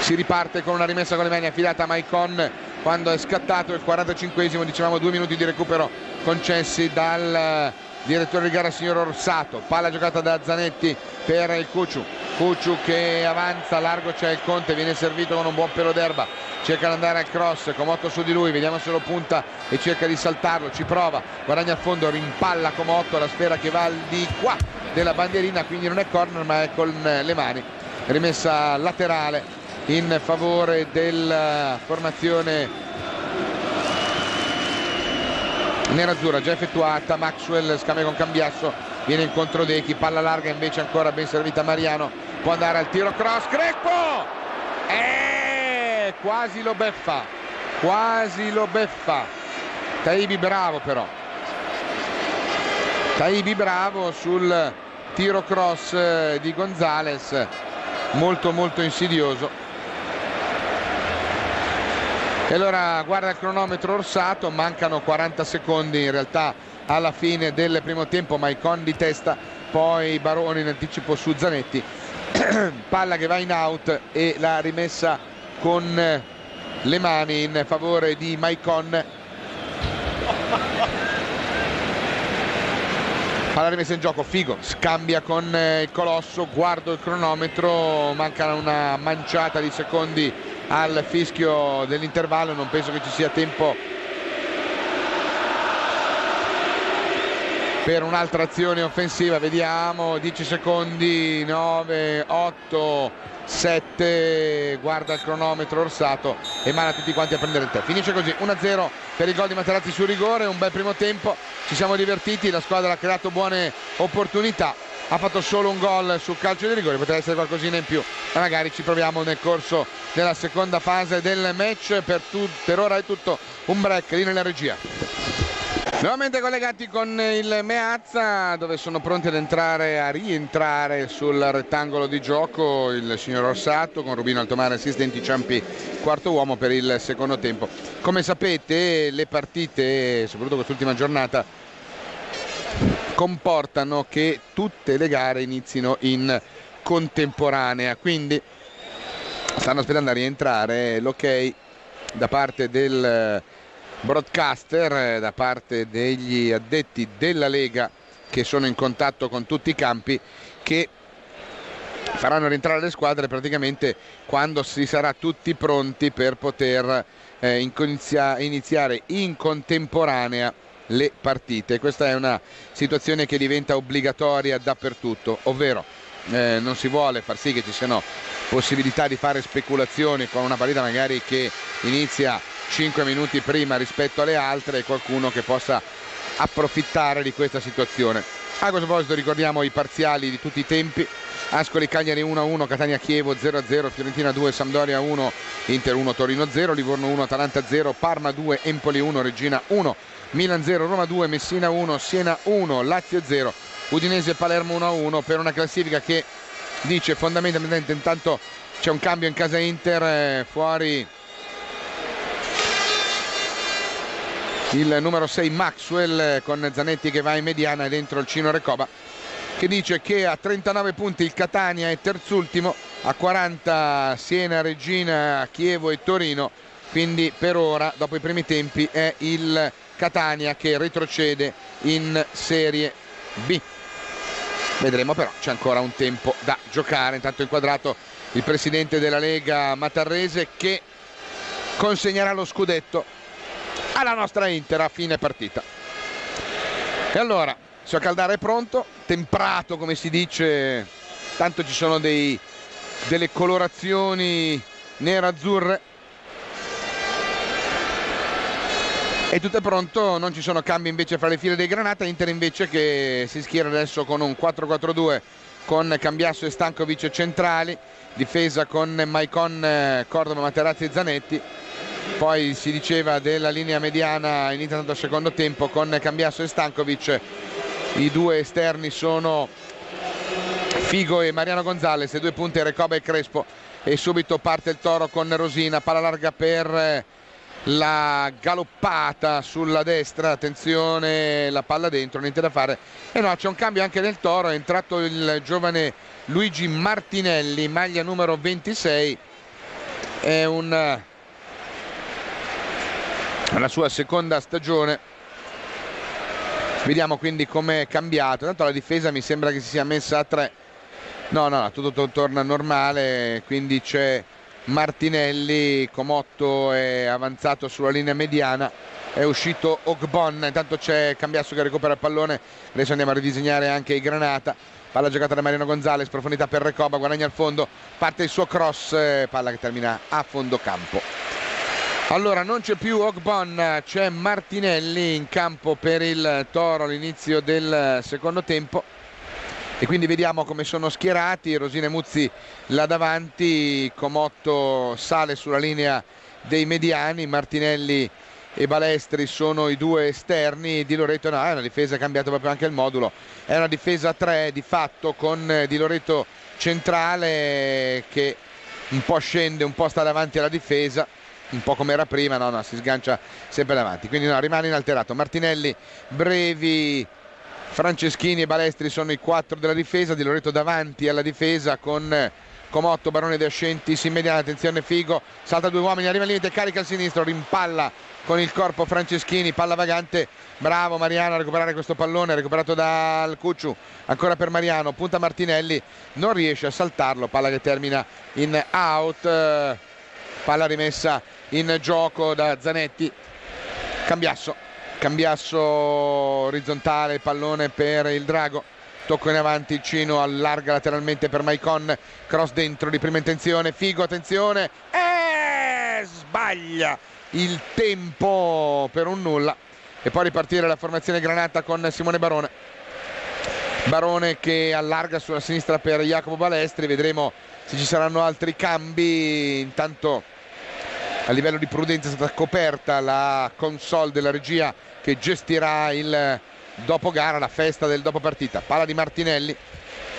Si riparte con una rimessa con le mani affidata a Maicon quando è scattato il 45esimo, dicevamo 2 minuti di recupero concessi dal direttore di gara signor Orsato. Palla giocata da Zanetti per il Cucciu che avanza, largo c'è il Conte, viene servito con un buon pelo d'erba, cerca di andare al cross, Comotto su di lui, vediamo se lo punta e cerca di saltarlo, ci prova, guadagna a fondo, rimpalla Comotto, la sfera che va al di qua della bandierina, quindi non è corner ma è con le mani, rimessa laterale in favore della formazione nerazzurra, già effettuata. Maxwell scambia con Cambiasso, viene incontro Dechi, palla larga invece ancora ben servita Mariano, può andare al tiro cross, Crespo quasi lo beffa Taibi, bravo però bravo sul tiro cross di Gonzalez, molto insidioso. E allora guarda il cronometro Orsato, mancano 40 secondi in realtà alla fine del primo tempo. Maicon di testa, poi Baroni in anticipo su Zanetti, palla che va in out e la rimessa con le mani in favore di Maicon. Palla rimessa in gioco, Figo scambia con il Colosso, guardo il cronometro, manca una manciata di secondi al fischio dell'intervallo, non penso che ci sia tempo per un'altra azione offensiva. Vediamo, 10 secondi, 9, 8, 7, guarda il cronometro Orsato e manda tutti quanti a prendere il tè. Finisce così 1-0 per il gol di Materazzi su rigore, un bel primo tempo, ci siamo divertiti, la squadra ha creato buone opportunità, ha fatto solo un gol sul calcio di rigore, potrebbe essere qualcosina in più, ma magari ci proviamo nel corso della seconda fase del match. Per ora è tutto, un break lì nella regia. Nuovamente collegati con il Meazza, dove sono pronti a rientrare sul rettangolo di gioco il signor Orsato con Rubino Altomare assistenti, Ciampi quarto uomo per il secondo tempo. Come sapete le partite, soprattutto quest'ultima giornata, comportano che tutte le gare inizino in contemporanea, quindi stanno aspettando a rientrare l'ok da parte del broadcaster, da parte degli addetti della Lega che sono in contatto con tutti i campi, che faranno rientrare le squadre praticamente quando si sarà tutti pronti per poter iniziare in contemporanea le partite. Questa è una situazione che diventa obbligatoria dappertutto, ovvero non si vuole far sì che ci siano possibilità di fare speculazioni con una partita magari che inizia 5 minuti prima rispetto alle altre e qualcuno che possa approfittare di questa situazione. A questo proposito ricordiamo i parziali di tutti i tempi: Ascoli Cagliari 1-1, Catania Chievo 0-0, Fiorentina 2, Sampdoria 1, Inter 1, Torino 0, Livorno 1, Atalanta 0, Parma 2, Empoli 1, Reggina 1, Milan 0, Roma 2, Messina 1, Siena 1, Lazio 0, Udinese e Palermo 1-1, per una classifica che dice fondamentalmente, intanto c'è un cambio in casa Inter, fuori il numero 6 Maxwell, con Zanetti che va in mediana e dentro il Cino Recoba, che dice che a 39 punti il Catania è terzultimo, a 40 Siena, Reggina, Chievo e Torino, quindi per ora dopo i primi tempi è il Catania che retrocede in Serie B. Vedremo, però c'è ancora un tempo da giocare. Intanto inquadrato il presidente della Lega Matarrese, che consegnerà lo scudetto alla nostra Inter a fine partita. E allora il suo Caldara è pronto, temprato come si dice, tanto ci sono delle colorazioni nero-azzurre e tutto è pronto. Non ci sono cambi invece fra le file dei Granata. Inter invece che si schiera adesso con un 4-4-2 con Cambiasso e Stankovic centrali, difesa con Maicon, Cordova, Materazzi e Zanetti. Poi si diceva della linea mediana inizia tanto al secondo tempo con Cambiasso e Stankovic. I due esterni sono Figo e Mariano Gonzalez, e due punte Recoba e Crespo. E subito parte il Toro con Rosina, palla larga per la galoppata sulla destra, attenzione, la palla dentro, niente da fare. E no, c'è un cambio anche nel Toro, è entrato il giovane Luigi Martinelli, maglia numero 26, è la sua seconda stagione. Vediamo quindi com'è cambiato. Tanto la difesa mi sembra che si sia messa a 3. No, tutto torna normale, quindi c'è Martinelli, Comotto è avanzato sulla linea mediana, è uscito Ogbon, intanto c'è Cambiasso che recupera il pallone. Adesso andiamo a ridisegnare anche i Granata. Palla giocata da Mariano Gonzalez, profondità per Recoba, guadagna al fondo, parte il suo cross, palla che termina a fondo campo. Allora non c'è più Ogbon, c'è Martinelli in campo per il Toro all'inizio del secondo tempo. E quindi vediamo come sono schierati. Rosina e Muzzi là davanti, Comotto sale sulla linea dei mediani, Martinelli e Balestri sono i due esterni. Di Loreto no, è una difesa, cambiato proprio anche il modulo, è una difesa a 3 di fatto, con Di Loreto centrale che un po' scende, un po' sta davanti alla difesa, un po' come era prima, no, si sgancia sempre davanti, quindi no, rimane inalterato. Martinelli, Brevi, Franceschini e Balestri sono i 4 della difesa. Di Loreto davanti alla difesa con Comotto, Barone, De Ascentis in mediana, attenzione Figo, salta due uomini, arriva al limite, carica al sinistro, rimpalla con il corpo Franceschini, palla vagante, bravo Mariano a recuperare questo pallone, recuperato dal Cucciu, ancora per Mariano, punta Martinelli, non riesce a saltarlo, palla che termina in out, palla rimessa in gioco da Zanetti. Cambiasso orizzontale, pallone per il Drago, tocco in avanti, il Cino allarga lateralmente per Maicon, cross dentro di prima intenzione, Figo, attenzione, sbaglia il tempo per un nulla. E poi ripartire la formazione Granata con Simone Barone che allarga sulla sinistra per Jacopo Balestri. Vedremo se ci saranno altri cambi. Intanto a livello di prudenza è stata coperta la console della regia che gestirà il dopo gara, la festa del dopo partita. Palla di Martinelli,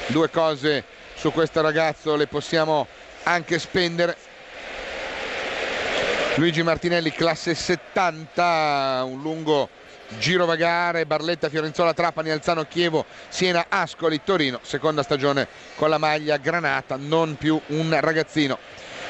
due cose su questo ragazzo le possiamo anche spendere. Luigi Martinelli, classe 70, un lungo girovagare, Barletta, Fiorenzuola, Trapani, Alzano, Chievo, Siena, Ascoli, Torino, seconda stagione con la maglia Granata, non più un ragazzino.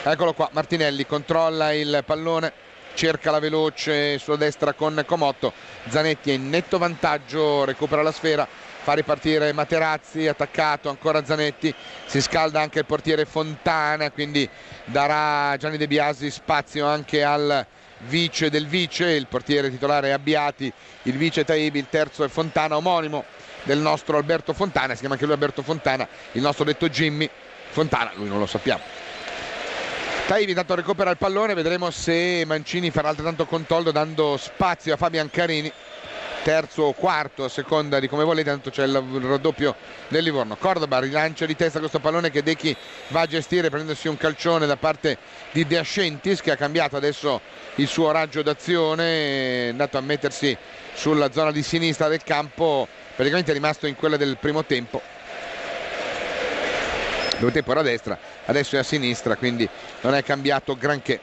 Eccolo qua, Martinelli controlla il pallone, cerca la veloce sulla destra con Comotto, Zanetti è in netto vantaggio, recupera la sfera, fa ripartire Materazzi, attaccato ancora Zanetti, si scalda anche il portiere Fontana, quindi darà Gianni De Biasi spazio anche al vice del vice, il portiere titolare è Abbiati, il vice Taibi, il terzo è Fontana, omonimo del nostro Alberto Fontana, si chiama anche lui Alberto Fontana, il nostro detto Jimmy Fontana, lui non lo sappiamo. Taibi intanto recupera il pallone, vedremo se Mancini farà altrettanto con Toldo dando spazio a Fabian Carini, terzo o quarto a seconda di come volete, tanto c'è il raddoppio del Livorno. Cordoba rilancia di testa questo pallone che Dechi va a gestire prendendosi un calcione da parte di De Ascentis, che ha cambiato adesso il suo raggio d'azione, è andato a mettersi sulla zona di sinistra del campo, praticamente è rimasto in quella del primo tempo. Il primo tempo era a destra, adesso è a sinistra, quindi non è cambiato granché.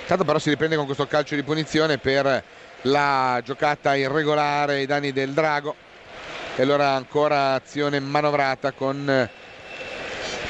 Tanto però si riprende con questo calcio di punizione per la giocata irregolare ai danni del Drago. E allora ancora azione manovrata con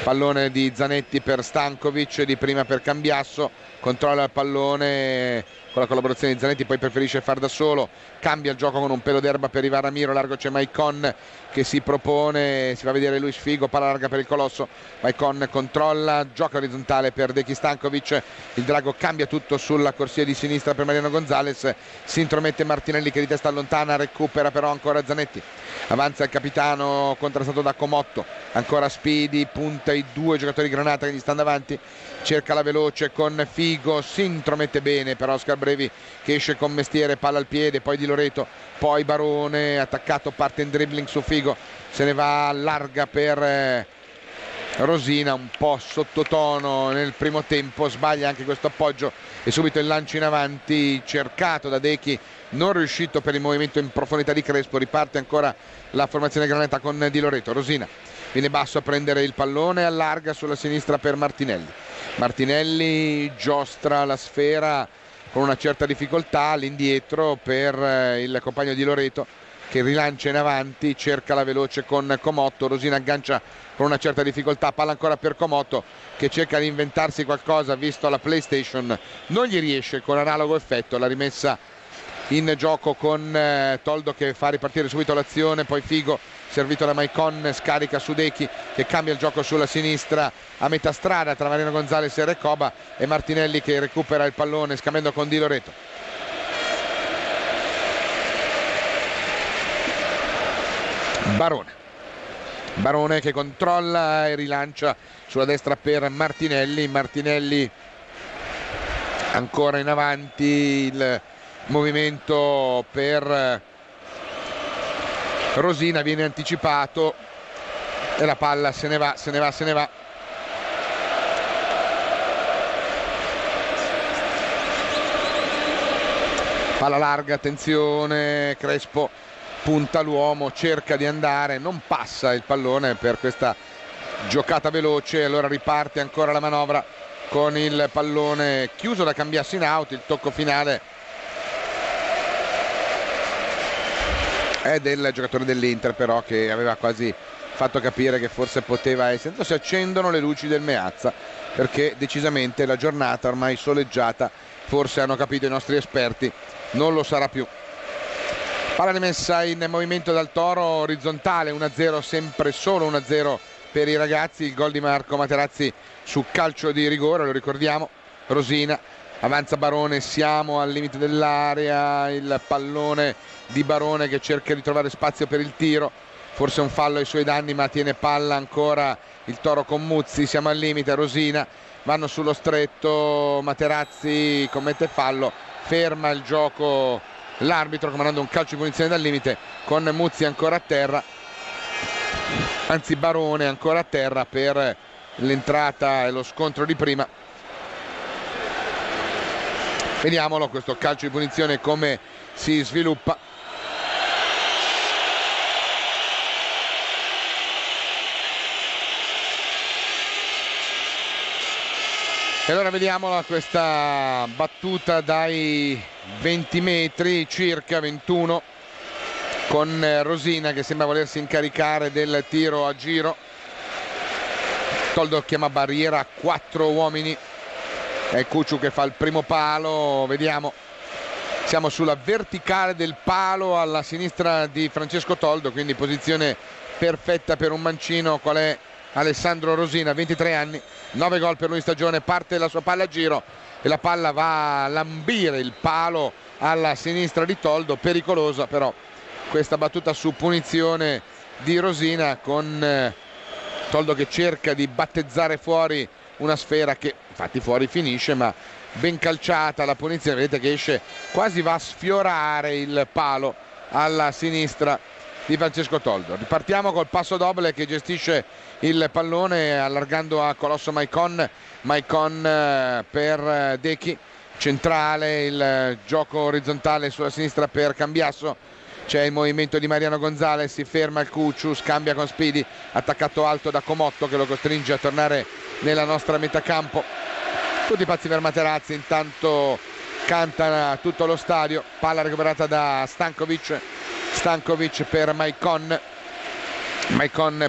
pallone di Zanetti per Stankovic, di prima per Cambiasso, controlla il pallone con la collaborazione di Zanetti, poi preferisce far da solo, cambia il gioco con un pelo d'erba per Ivan Ramiro, largo c'è Maicon che si propone, si fa vedere Luis Figo, palla larga per il Colosso, Maicon controlla, gioca orizzontale per Deki Stankovic, il Drago cambia tutto sulla corsia di sinistra per Mariano Gonzalez, si intromette Martinelli che di testa allontana, recupera però ancora Zanetti, avanza il capitano contrastato da Comotto, ancora Speedy, punta i due giocatori Granata che gli stanno davanti, cerca la veloce con Figo, si intromette bene però Scarbrevi che esce con mestiere, palla al piede, poi Di Loreto, poi Barone attaccato, parte in dribbling su Figo, se ne va larga per Rosina, un po' sottotono nel primo tempo, sbaglia anche questo appoggio e subito il lancio in avanti cercato da Dechi, non riuscito per il movimento in profondità di Crespo, riparte ancora la formazione Granata con Di Loreto, Rosina viene basso a prendere il pallone, allarga sulla sinistra per Martinelli, Martinelli giostra la sfera con una certa difficoltà all'indietro per il compagno Di Loreto che rilancia in avanti, cerca la veloce con Comotto, Rosina aggancia con una certa difficoltà, palla ancora per Comotto che cerca di inventarsi qualcosa, visto la PlayStation non gli riesce, con analogo effetto la rimessa in gioco con Toldo che fa ripartire subito l'azione, poi Figo servito da Maicon, scarica su Dechi che cambia il gioco sulla sinistra a metà strada tra Mariano Gonzalez e Recoba, e Martinelli che recupera il pallone scambiando con Di Loreto. Barone che controlla e rilancia sulla destra per Martinelli, Martinelli ancora in avanti, il movimento per Rosina viene anticipato e la palla se ne va. Palla larga, attenzione, Crespo punta l'uomo, cerca di andare, non passa il pallone per questa giocata veloce, allora riparte ancora la manovra con il pallone chiuso da Cambiasso in out, il tocco finale è del giocatore dell'Inter però che aveva quasi fatto capire che forse poteva essere. Intanto si accendono le luci del Meazza perché decisamente la giornata ormai soleggiata, forse hanno capito i nostri esperti, non lo sarà più. Palla rimessa in movimento dal Toro, orizzontale, 1-0, sempre solo 1-0 per i ragazzi, il gol di Marco Materazzi su calcio di rigore, lo ricordiamo. Rosina, avanza Barone, siamo al limite dell'area, il pallone di Barone che cerca di trovare spazio per il tiro, forse un fallo ai suoi danni ma tiene palla ancora il Toro con Muzzi, siamo al limite, Rosina, vanno sullo stretto, Materazzi commette fallo, ferma il gioco l'arbitro comandando un calcio di punizione dal limite con Muzzi ancora a terra, anzi Barone ancora a terra per l'entrata e lo scontro di prima. Vediamolo questo calcio di punizione come si sviluppa. E allora vediamola questa battuta dai 20 metri, circa 21, con Rosina che sembra volersi incaricare del tiro a giro. Toldo chiama barriera a 4 uomini. È Cucciu che fa il primo palo, vediamo, siamo sulla verticale del palo alla sinistra di Francesco Toldo, quindi posizione perfetta per un mancino qual è Alessandro Rosina, 23 anni, 9 gol per lui in stagione, parte la sua palla a giro e la palla va a lambire il palo alla sinistra di Toldo, pericolosa però questa battuta su punizione di Rosina con Toldo che cerca di battezzare fuori una sfera che infatti fuori finisce, ma ben calciata la punizione, vedete che esce, quasi va a sfiorare il palo alla sinistra di Francesco Toldo. Ripartiamo col passo doble che gestisce il pallone allargando a Colosso Maicon per Dechi, centrale, il gioco orizzontale sulla sinistra per Cambiasso, c'è il movimento di Mariano Gonzalez, si ferma il Cucciu, scambia con Speedy, attaccato alto da Comotto che lo costringe a tornare nella nostra metà campo. Tutti pazzi per Materazzi, intanto canta tutto lo stadio. Palla recuperata da Stankovic per Maicon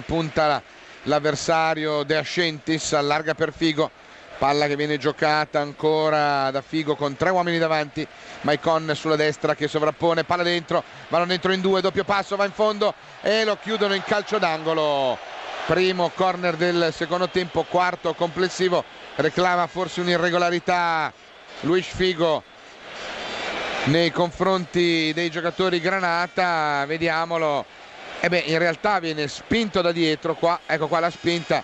punta l'avversario De Ascentis, allarga per Figo, palla che viene giocata ancora da Figo con 3 uomini davanti. Maicon sulla destra che sovrappone, palla dentro, vanno dentro in 2, doppio passo, va in fondo e lo chiudono in calcio d'angolo. Primo corner del secondo tempo, quarto complessivo. Reclama forse un'irregolarità Luis Figo nei confronti dei giocatori Granata, vediamolo. In realtà viene spinto da dietro qua, ecco qua la spinta,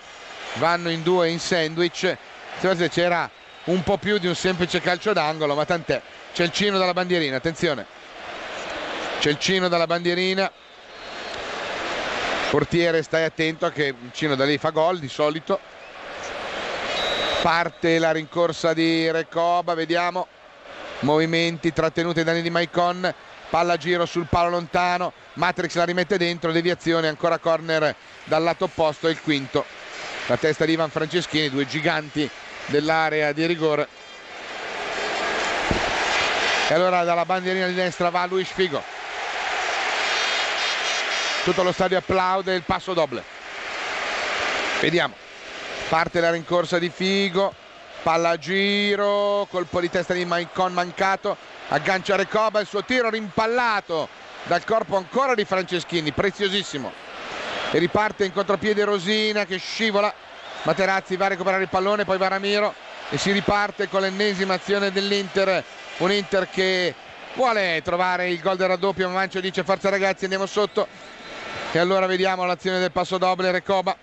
vanno in 2 in sandwich. Forse c'era un po' più di un semplice calcio d'angolo, ma tant'è. C'è il cino dalla bandierina, attenzione, c'è il cino dalla bandierina. Portiere, stai attento che il cino da lì fa gol di solito. Parte la rincorsa di Recoba, vediamo, movimenti, trattenute ai danni di Maicon, palla a giro sul palo lontano, Matrix la rimette dentro, deviazione, ancora corner dal lato opposto, è il quinto. La testa di Ivan Franceschini, 2 giganti dell'area di rigore. E allora dalla bandierina di destra va Luis Figo. Tutto lo stadio applaude il passo doble. Vediamo. Parte la rincorsa di Figo, palla a giro, colpo di testa di Maicon mancato, aggancia Recoba, il suo tiro rimpallato dal corpo ancora di Franceschini, preziosissimo. E riparte in contropiede Rosina che scivola, Materazzi va a recuperare il pallone, poi va Ramiro e si riparte con l'ennesima azione dell'Inter, un Inter che vuole trovare il gol del raddoppio, ma Mancio dice forza ragazzi andiamo sotto. E allora vediamo l'azione del passo doble, Recoba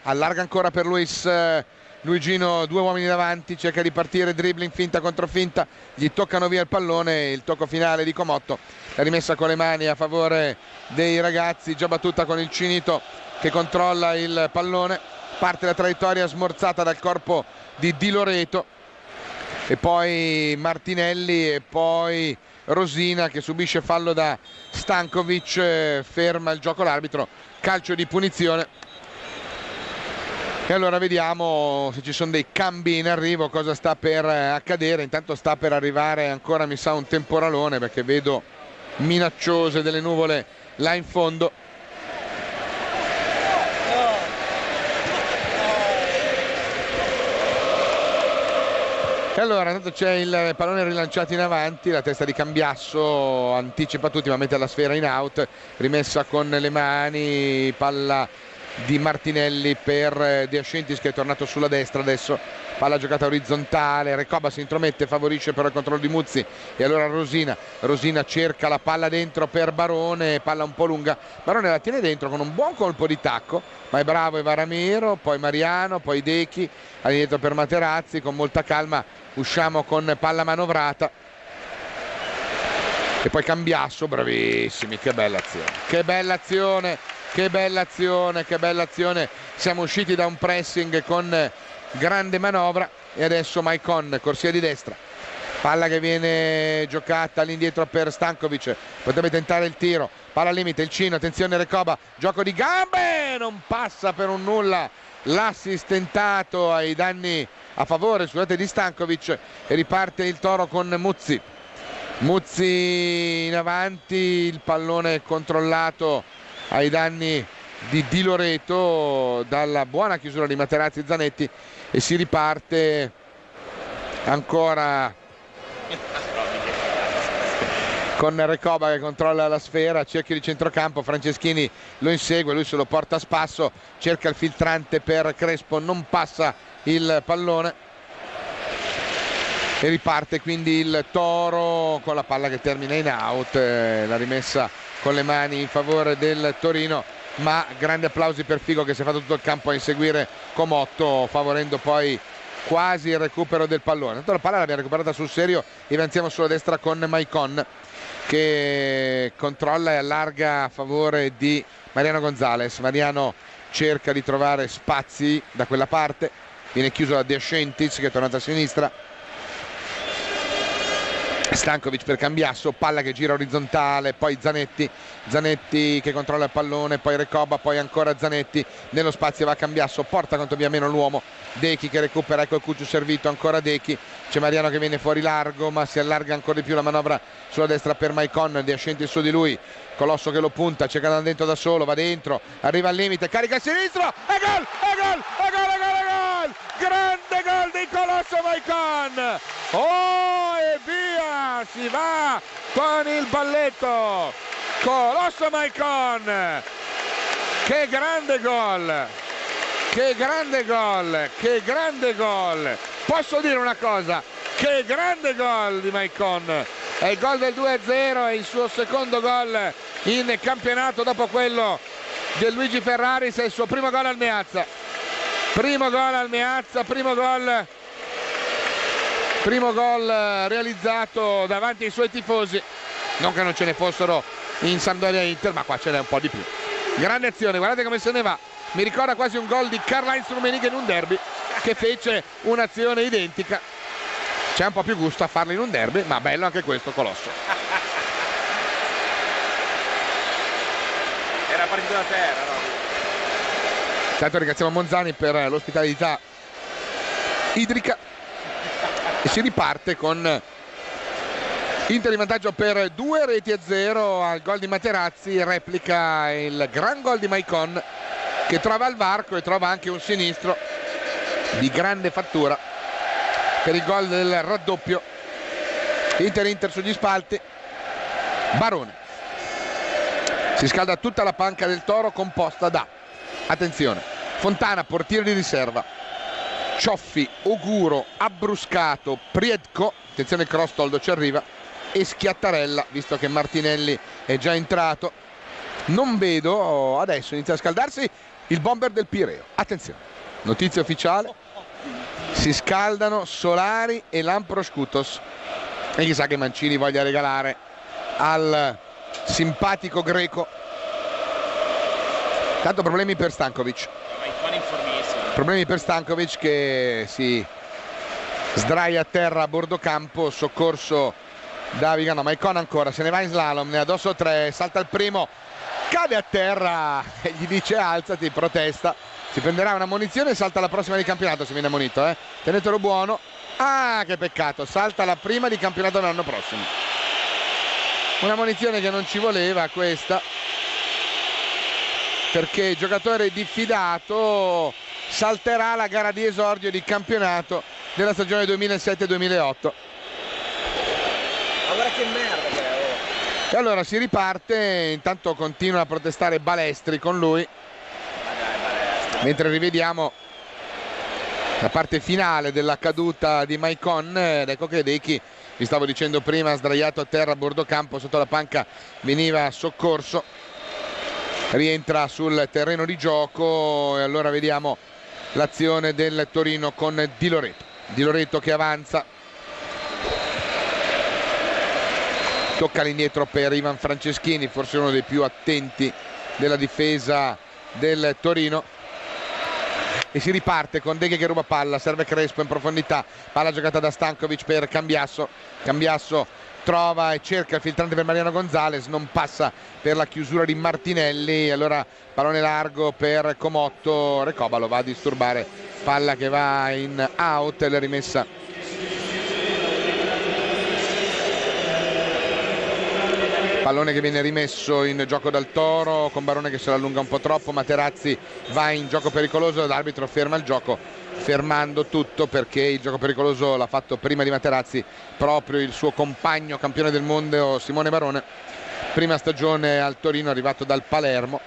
allarga ancora per Luigino, 2 uomini davanti, cerca di partire, dribbling, finta contro finta, gli toccano via il pallone, il tocco finale di Comotto, la rimessa con le mani a favore dei ragazzi, già battuta con il Cinito che controlla il pallone, parte la traiettoria smorzata dal corpo di Di Loreto e poi Martinelli e poi Rosina che subisce fallo da Stankovic, ferma il gioco l'arbitro, calcio di punizione. E allora vediamo se ci sono dei cambi in arrivo, cosa sta per accadere. Intanto sta per arrivare ancora, mi sa, un temporalone perché vedo minacciose delle nuvole là in fondo. E allora intanto c'è il pallone rilanciato in avanti, la testa di Cambiasso anticipa tutti ma mette la sfera in out, rimessa con le mani, palla di Martinelli per De Ascentis che è tornato sulla destra adesso, palla giocata orizzontale, Recoba si intromette, favorisce però il controllo di Muzzi e allora Rosina cerca la palla dentro per Barone, palla un po' lunga, Barone la tiene dentro con un buon colpo di tacco, ma è bravo Eva Ramiro, poi Mariano, poi Dechi, all'indietro per Materazzi, con molta calma usciamo con palla manovrata e poi Cambiasso, bravissimi, che bella azione, siamo usciti da un pressing con grande manovra e adesso Maicon, corsia di destra, palla che viene giocata all'indietro per Stankovic, potrebbe tentare il tiro, palla al limite, il Cino, attenzione Recoba, gioco di gambe, non passa per un nulla l'assistentato ai danni a favore, scusate, di Stankovic e riparte il Toro con Muzzi in avanti, il pallone controllato ai danni di Di Loreto dalla buona chiusura di Materazzi e Zanetti e si riparte ancora con Recoba che controlla la sfera, cerchio di centrocampo, Franceschini lo insegue, lui se lo porta a spasso, cerca il filtrante per Crespo, non passa il pallone e riparte quindi il Toro con la palla che termina in out, la rimessa con le mani in favore del Torino, ma grandi applausi per Figo che si è fatto tutto il campo a inseguire Comotto, favorendo poi quasi il recupero del pallone. Tanto la palla l'abbiamo recuperata sul serio e avanziamo sulla destra con Maicon che controlla e allarga a favore di Mariano Gonzalez. Mariano cerca di trovare spazi da quella parte, viene chiuso da De Ascentis che è tornato a sinistra, Stankovic per Cambiasso, palla che gira orizzontale, poi Zanetti che controlla il pallone, poi Recoba, poi ancora Zanetti, nello spazio va Cambiasso, porta quanto via meno l'uomo, Dechi che recupera, ecco il Cucciu servito, ancora Dechi c'è Mariano che viene fuori largo, ma si allarga ancora di più la manovra sulla destra per Maicon, De Ascenti su di lui, Colosso che lo punta, cerca da dentro da solo, va dentro, arriva al limite, carica a sinistra, e gol, e gol, e gol, e gol, e gol, grande gol di Colosso Maicon, oh e via, si va con il balletto, Colosso Maicon, che grande gol, che grande gol, che grande gol, posso dire una cosa, che grande gol di Maicon, è il gol del 2-0, è il suo secondo gol in campionato dopo quello del Luigi Ferraris, è il suo primo gol al Meazza, primo gol al Meazza, primo gol realizzato davanti ai suoi tifosi, non che non ce ne fossero in Sampdoria Inter, ma qua ce n'è un po' di più. Grande azione, guardate come se ne va, mi ricorda quasi un gol di Karl-Heinz Rummenigge in un derby che fece un'azione identica, c'è un po' più gusto a farlo in un derby, ma bello anche questo Colosso. Era partito da terra, no? Tanto ringraziamo Monzani per l'ospitalità idrica e si riparte con Inter in vantaggio per 2-0 al gol di Materazzi, replica il gran gol di Maicon che trova il varco e trova anche un sinistro di grande fattura per il gol del raddoppio. Inter sugli spalti, Barone, si scalda tutta la panca del Toro composta da, attenzione, Fontana portiere di riserva, Cioffi, Oguro, Abbruscato, Priedco, attenzione il cross, Toldo ci arriva, e Schiattarella, visto che Martinelli è già entrato. Non vedo, adesso inizia a scaldarsi il bomber del Pireo, attenzione, notizia ufficiale, si scaldano Solari e Lamproscutos e chissà che Mancini voglia regalare al simpatico greco. Tanto problemi per Stankovic, che si sdraia a terra a bordo campo, soccorso da Vigano. Maicon ancora, se ne va in slalom, ne ha addosso 3, salta il primo, cade a terra e gli dice alzati, protesta, si prenderà una munizione e salta la prossima di campionato se viene ammonito, tenetelo buono. Ah, che peccato, salta la prima di campionato l'anno prossimo, una munizione che non ci voleva questa, perché giocatore diffidato salterà la gara di esordio di campionato della stagione 2007-2008. Ma guarda che merda che è, oh. E allora si riparte, intanto continua a protestare Balestri con lui, mentre rivediamo la parte finale della caduta di Maicon. Ed ecco che Dechi, vi stavo dicendo prima, sdraiato a terra a bordo campo sotto la panca, veniva soccorso, rientra sul terreno di gioco e allora vediamo l'azione del Torino con Di Loreto che avanza, tocca all'indietro per Ivan Franceschini, forse uno dei più attenti della difesa del Torino, e si riparte con Deghe che ruba palla, serve Crespo in profondità, palla giocata da Stankovic per Cambiasso trova e cerca il filtrante per Mariano Gonzalez, non passa per la chiusura di Martinelli, allora pallone largo per Comotto, Recoba lo va a disturbare, palla che va in out, la rimessa pallone che viene rimesso in gioco dal Toro con Barone che se la allunga un po' troppo, Materazzi va in gioco pericoloso, l'arbitro ferma il gioco fermando tutto perché il gioco pericoloso l'ha fatto prima di Materazzi proprio il suo compagno campione del mondo Simone Barone, prima stagione al Torino, arrivato dal Palermo.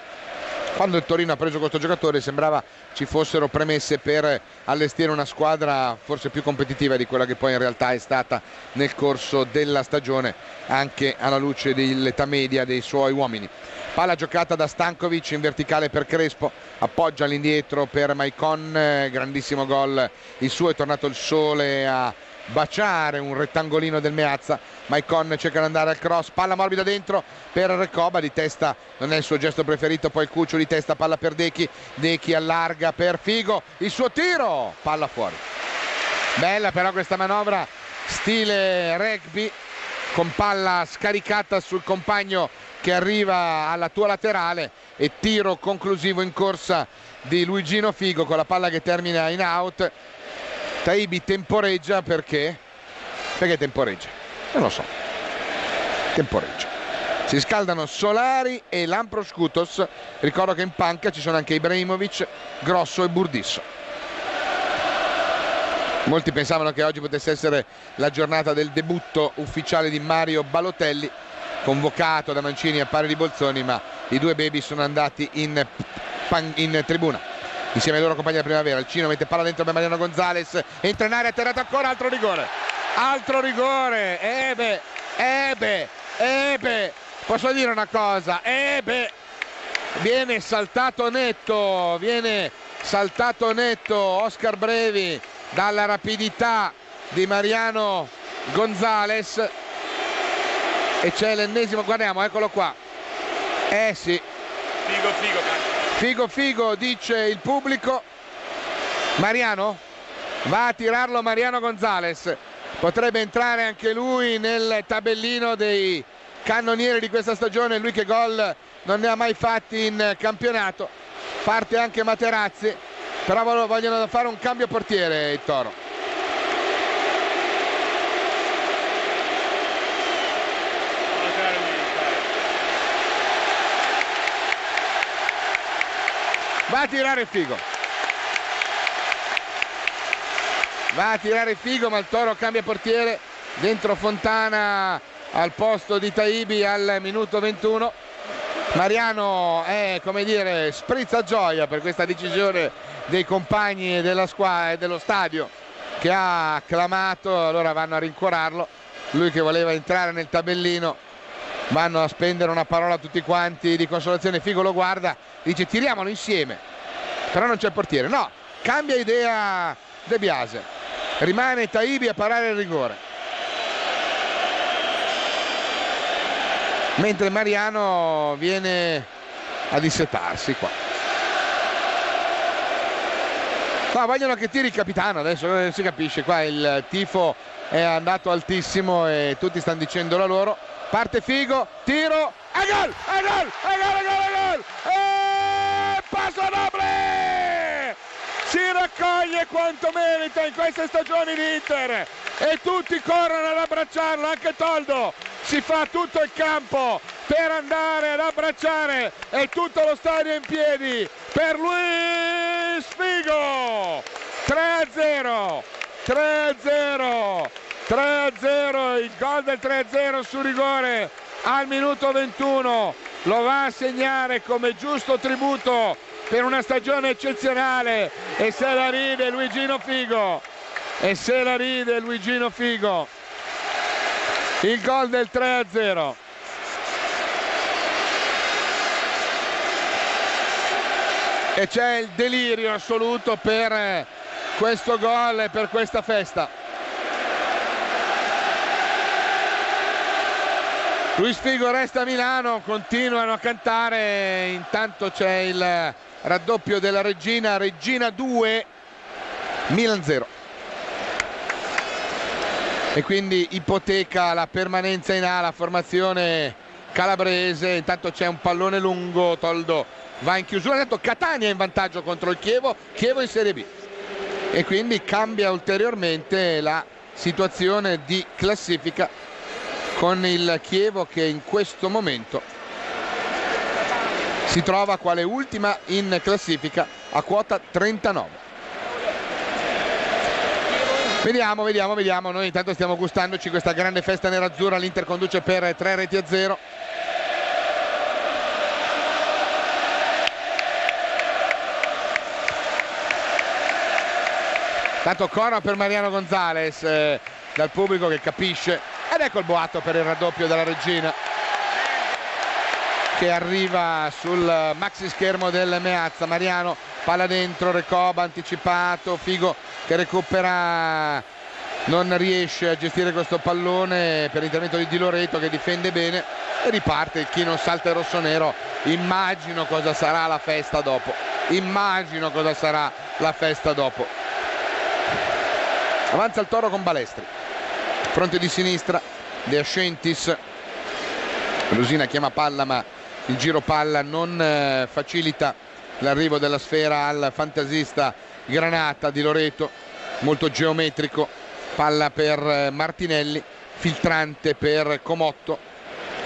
Quando il Torino ha preso questo giocatore sembrava ci fossero premesse per allestire una squadra forse più competitiva di quella che poi in realtà è stata nel corso della stagione, anche alla luce dell'età media dei suoi uomini. Palla giocata da Stankovic in verticale per Crespo, appoggia all'indietro per Maicon, grandissimo gol il suo, è tornato il sole a baciare un rettangolino del Meazza. Maicon cerca di andare al cross, palla morbida dentro per Recoba, di testa non è il suo gesto preferito, poi Cuccio di testa, palla per Dechi allarga per Figo, il suo tiro, palla fuori. Bella però questa manovra stile rugby, con palla scaricata sul compagno che arriva alla tua laterale e tiro conclusivo in corsa di Luigino Figo con la palla che termina in out. Taibi temporeggia perché Perché temporeggia? Non lo so. Temporeggia. Si scaldano Solari e Lampros Koutos. Ricordo che in panca ci sono anche Ibrahimovic, Grosso e Burdisso. Molti pensavano che oggi potesse essere la giornata del debutto ufficiale di Mario Balotelli, convocato da Mancini a pari di Bolzoni, ma i due baby sono andati in tribuna insieme ai loro compagni della primavera. Il Cino mette palla dentro per Mariano Gonzalez, entra in area, atterrato ancora, altro rigore, Ebe, posso dire una cosa, viene saltato netto Oscar Brevi dalla rapidità di Mariano Gonzalez, e c'è l'ennesimo, guardiamo, eccolo qua, sì, figo dice il pubblico. Mariano va a tirarlo, Mariano Gonzalez potrebbe entrare anche lui nel tabellino dei cannonieri di questa stagione, lui che gol non ne ha mai fatti in campionato. Parte anche Materazzi, però vogliono fare un cambio portiere il Toro. Va a tirare Figo, ma il Toro cambia portiere. Dentro Fontana al posto di Taibi al minuto 21. Mariano è, come dire, sprizza gioia per questa decisione dei compagni della squadra e dello stadio, che ha acclamato. Allora vanno a rincuorarlo, lui che voleva entrare nel tabellino. Vanno a spendere una parola tutti quanti di consolazione. Figo lo guarda, dice tiriamolo insieme, però non c'è il portiere. No, cambia idea De Biase, rimane Taibi a parare il rigore, mentre Mariano viene a dissetarsi qua. No, vogliono che tiri il capitano, adesso si capisce, qua il tifo è andato altissimo e tutti stanno dicendo la loro. Parte Figo, tiro, e gol! Passo doble! Si raccoglie quanto merita in queste stagioni l'Inter e tutti corrono ad abbracciarlo, anche Toldo si fa tutto il campo per andare ad abbracciare e tutto lo stadio in piedi per Luis Figo. 3-0, il gol del 3-0 su rigore al minuto 21, lo va a segnare come giusto tributo per una stagione eccezionale, e se la ride Luigino Figo, il gol del 3-0. E c'è il delirio assoluto per questo gol e per questa festa. Luis Figo resta a Milano, continuano a cantare, intanto c'è il raddoppio della Reggina 2, Milan 0. E quindi ipoteca la permanenza in A la formazione calabrese. Intanto c'è un pallone lungo, Toldo va in chiusura, intanto Catania in vantaggio contro il Chievo in Serie B, e quindi cambia ulteriormente la situazione di classifica, con il Chievo che in questo momento si trova quale ultima in classifica a quota 39. Vediamo, noi intanto stiamo gustandoci questa grande festa nerazzurra. L'Inter conduce per 3-0. Tanto corno per Mariano Gonzalez dal pubblico che capisce. Ed ecco il boato per il raddoppio della Reggina, che arriva sul maxi schermo del Meazza. Mariano, palla dentro, Recoba anticipato, Figo che recupera, non riesce a gestire questo pallone per l'intervento di Di Loreto che difende bene e riparte. Chi non salta il rossonero. Immagino cosa sarà la festa dopo. Avanza il Toro con Balestri, fronte di sinistra De Ascentis. Lusina chiama palla, ma il giro palla non facilita l'arrivo della sfera al fantasista Granata. Di Loreto molto geometrico, palla per Martinelli, filtrante per Comotto,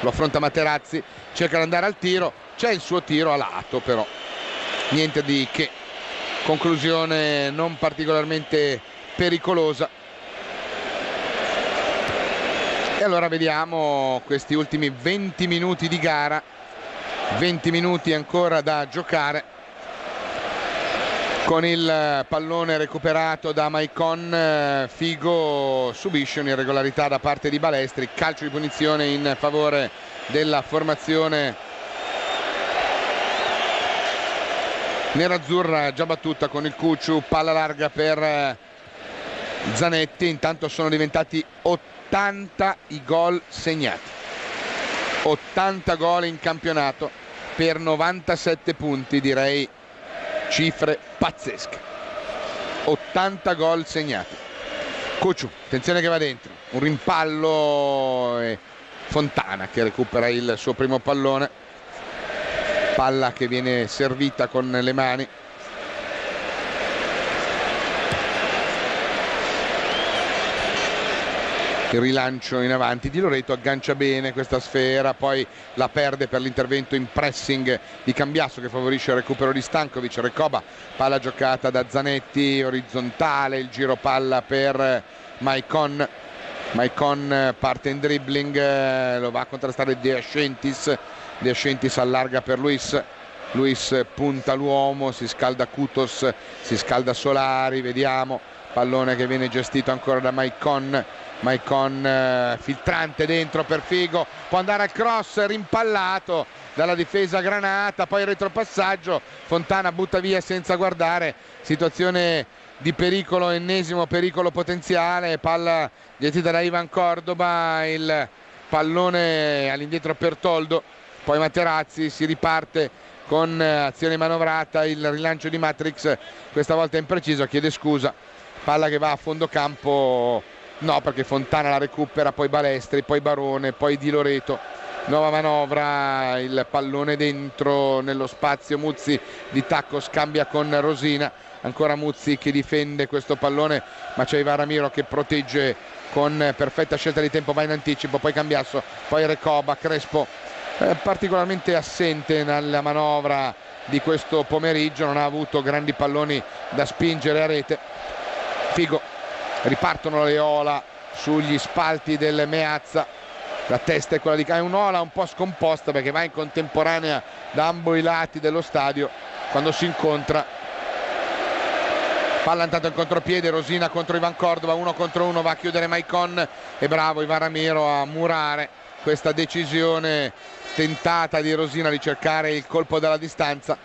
lo affronta Materazzi, cerca di andare al tiro, c'è il suo tiro a lato, però niente di che, conclusione non particolarmente pericolosa. E allora vediamo questi ultimi 20 minuti di gara, 20 minuti ancora da giocare, con il pallone recuperato da Maicon. Figo subisce un'irregolarità da parte di Balestri, calcio di punizione in favore della formazione nerazzurra, già battuta con il Cucciu, palla larga per Zanetti. Intanto sono diventati 80 i gol segnati, 80 gol in campionato per 97 punti, direi cifre pazzesche. 80 gol segnati. Cucciu, attenzione che va dentro, un rimpallo e Fontana che recupera il suo primo pallone, palla che viene servita con le mani. Il rilancio in avanti di Loreto, aggancia bene questa sfera, poi la perde per l'intervento in pressing di Cambiasso che favorisce il recupero di Stankovic. Recoba, palla giocata da Zanetti, orizzontale, il giro palla per Maicon. Maicon parte in dribbling, lo va a contrastare De Ascentis allarga per Luis punta l'uomo, si scalda Kutos, si scalda Solari, vediamo, pallone che viene gestito ancora da Maicon, filtrante dentro per Figo, può andare al cross, rimpallato dalla difesa granata, poi il retropassaggio, Fontana butta via senza guardare, situazione di pericolo, ennesimo pericolo potenziale, palla gestita da Ivan Cordoba, il pallone all'indietro per Toldo, poi Materazzi, si riparte con azione manovrata, il rilancio di Matrix, questa volta impreciso, chiede scusa, palla che va a fondo campo, no, perché Fontana la recupera, poi Balestri, poi Barone, poi Di Loreto, nuova manovra, il pallone dentro nello spazio, Muzzi di tacco scambia con Rosina, ancora Muzzi che difende questo pallone, ma c'è Ivan Ramiro che protegge con perfetta scelta di tempo, va in anticipo, poi Cambiasso, poi Recoba, Crespo particolarmente assente nella manovra di questo pomeriggio, non ha avuto grandi palloni da spingere a rete. Figo, ripartono le Ola sugli spalti del Meazza, la testa è quella di un'Ola un po' scomposta perché va in contemporanea da ambo i lati dello stadio quando si incontra. Palla intanto in contropiede, Rosina contro Ivan Cordova, 1 contro 1, va a chiudere Maicon e bravo Ivan Ramiro a murare questa decisione tentata di Rosina di cercare il colpo dalla distanza.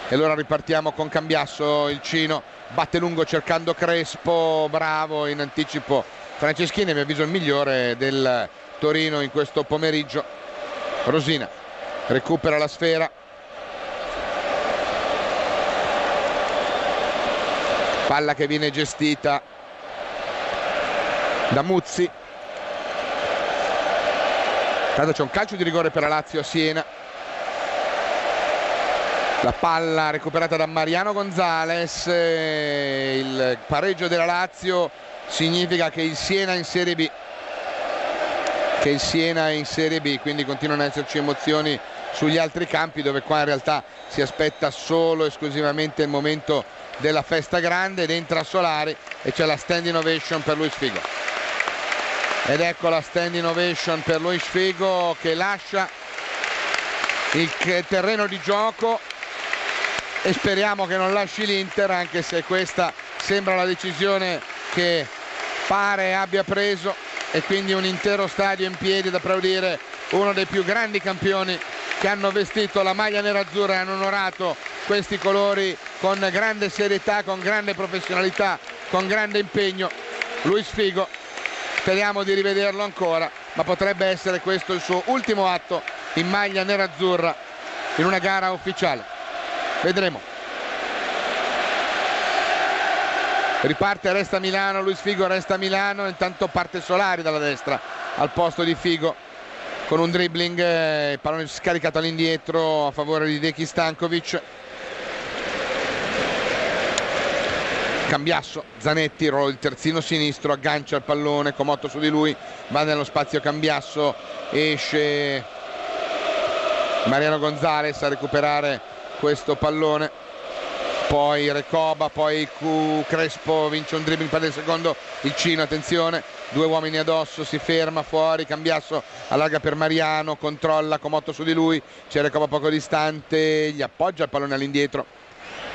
E allora ripartiamo con Cambiasso, il Cino batte lungo cercando Crespo, bravo in anticipo Franceschini, a mio avviso il migliore del Torino in questo pomeriggio. Rosina recupera la sfera, palla che viene gestita da Muzzi. Tanto c'è un calcio di rigore per la Lazio a Siena, la palla recuperata da Mariano Gonzalez, il pareggio della Lazio significa che il Siena è in Serie B, quindi continuano ad esserci emozioni sugli altri campi, dove qua in realtà si aspetta solo esclusivamente il momento della festa grande, ed entra Solari e c'è la standing ovation per Luis Figo. Ed ecco la standing ovation per Luis Figo che lascia il terreno di gioco e speriamo che non lasci l'Inter, anche se questa sembra la decisione che pare abbia preso, e quindi un intero stadio in piedi ad applaudire uno dei più grandi campioni che hanno vestito la maglia nerazzurra e hanno onorato questi colori con grande serietà, con grande professionalità, con grande impegno. Luis Figo, speriamo di rivederlo ancora, ma potrebbe essere questo il suo ultimo atto in maglia nerazzurra in una gara ufficiale. Vedremo. Riparte, resta Milano, Luis Figo resta Milano, intanto parte Solari dalla destra al posto di Figo con un dribbling, il pallone scaricato all'indietro a favore di Deki Stankovic. Cambiasso, Zanetti, ruolo il terzino sinistro, aggancia il pallone, Comotto su di lui, va nello spazio Cambiasso, esce Mariano Gonzalez a recuperare questo pallone, poi Recoba, poi Crespo vince un dribbling, perde il secondo, il Cino, attenzione, 2 uomini addosso, si ferma fuori, Cambiasso allarga per Mariano, controlla, Comotto su di lui, c'è Recoba poco distante, gli appoggia il pallone all'indietro.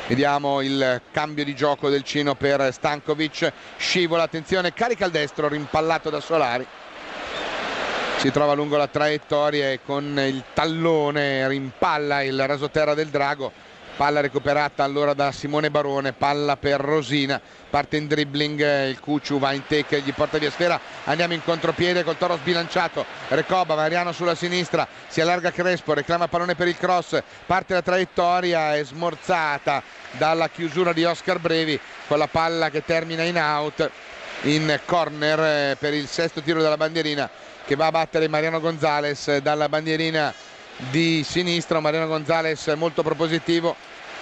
Vediamo il cambio di gioco del Cino per Stankovic, scivola, attenzione, carica al destro, rimpallato da Solari, si trova lungo la traiettoria e con il tallone rimpalla il rasoterra del Drago, palla recuperata allora da Simone Barone, palla per Rosina, parte in dribbling, il Cucciu va in take, gli porta via sfera, andiamo in contropiede col Toro sbilanciato, Recoba, Mariano sulla sinistra, si allarga Crespo, reclama pallone per il cross, parte la traiettoria, è smorzata dalla chiusura di Oscar Brevi con la palla che termina in out, in corner per il sesto tiro della bandierina che va a battere Mariano Gonzalez dalla bandierina di sinistra. Mariano Gonzalez molto propositivo,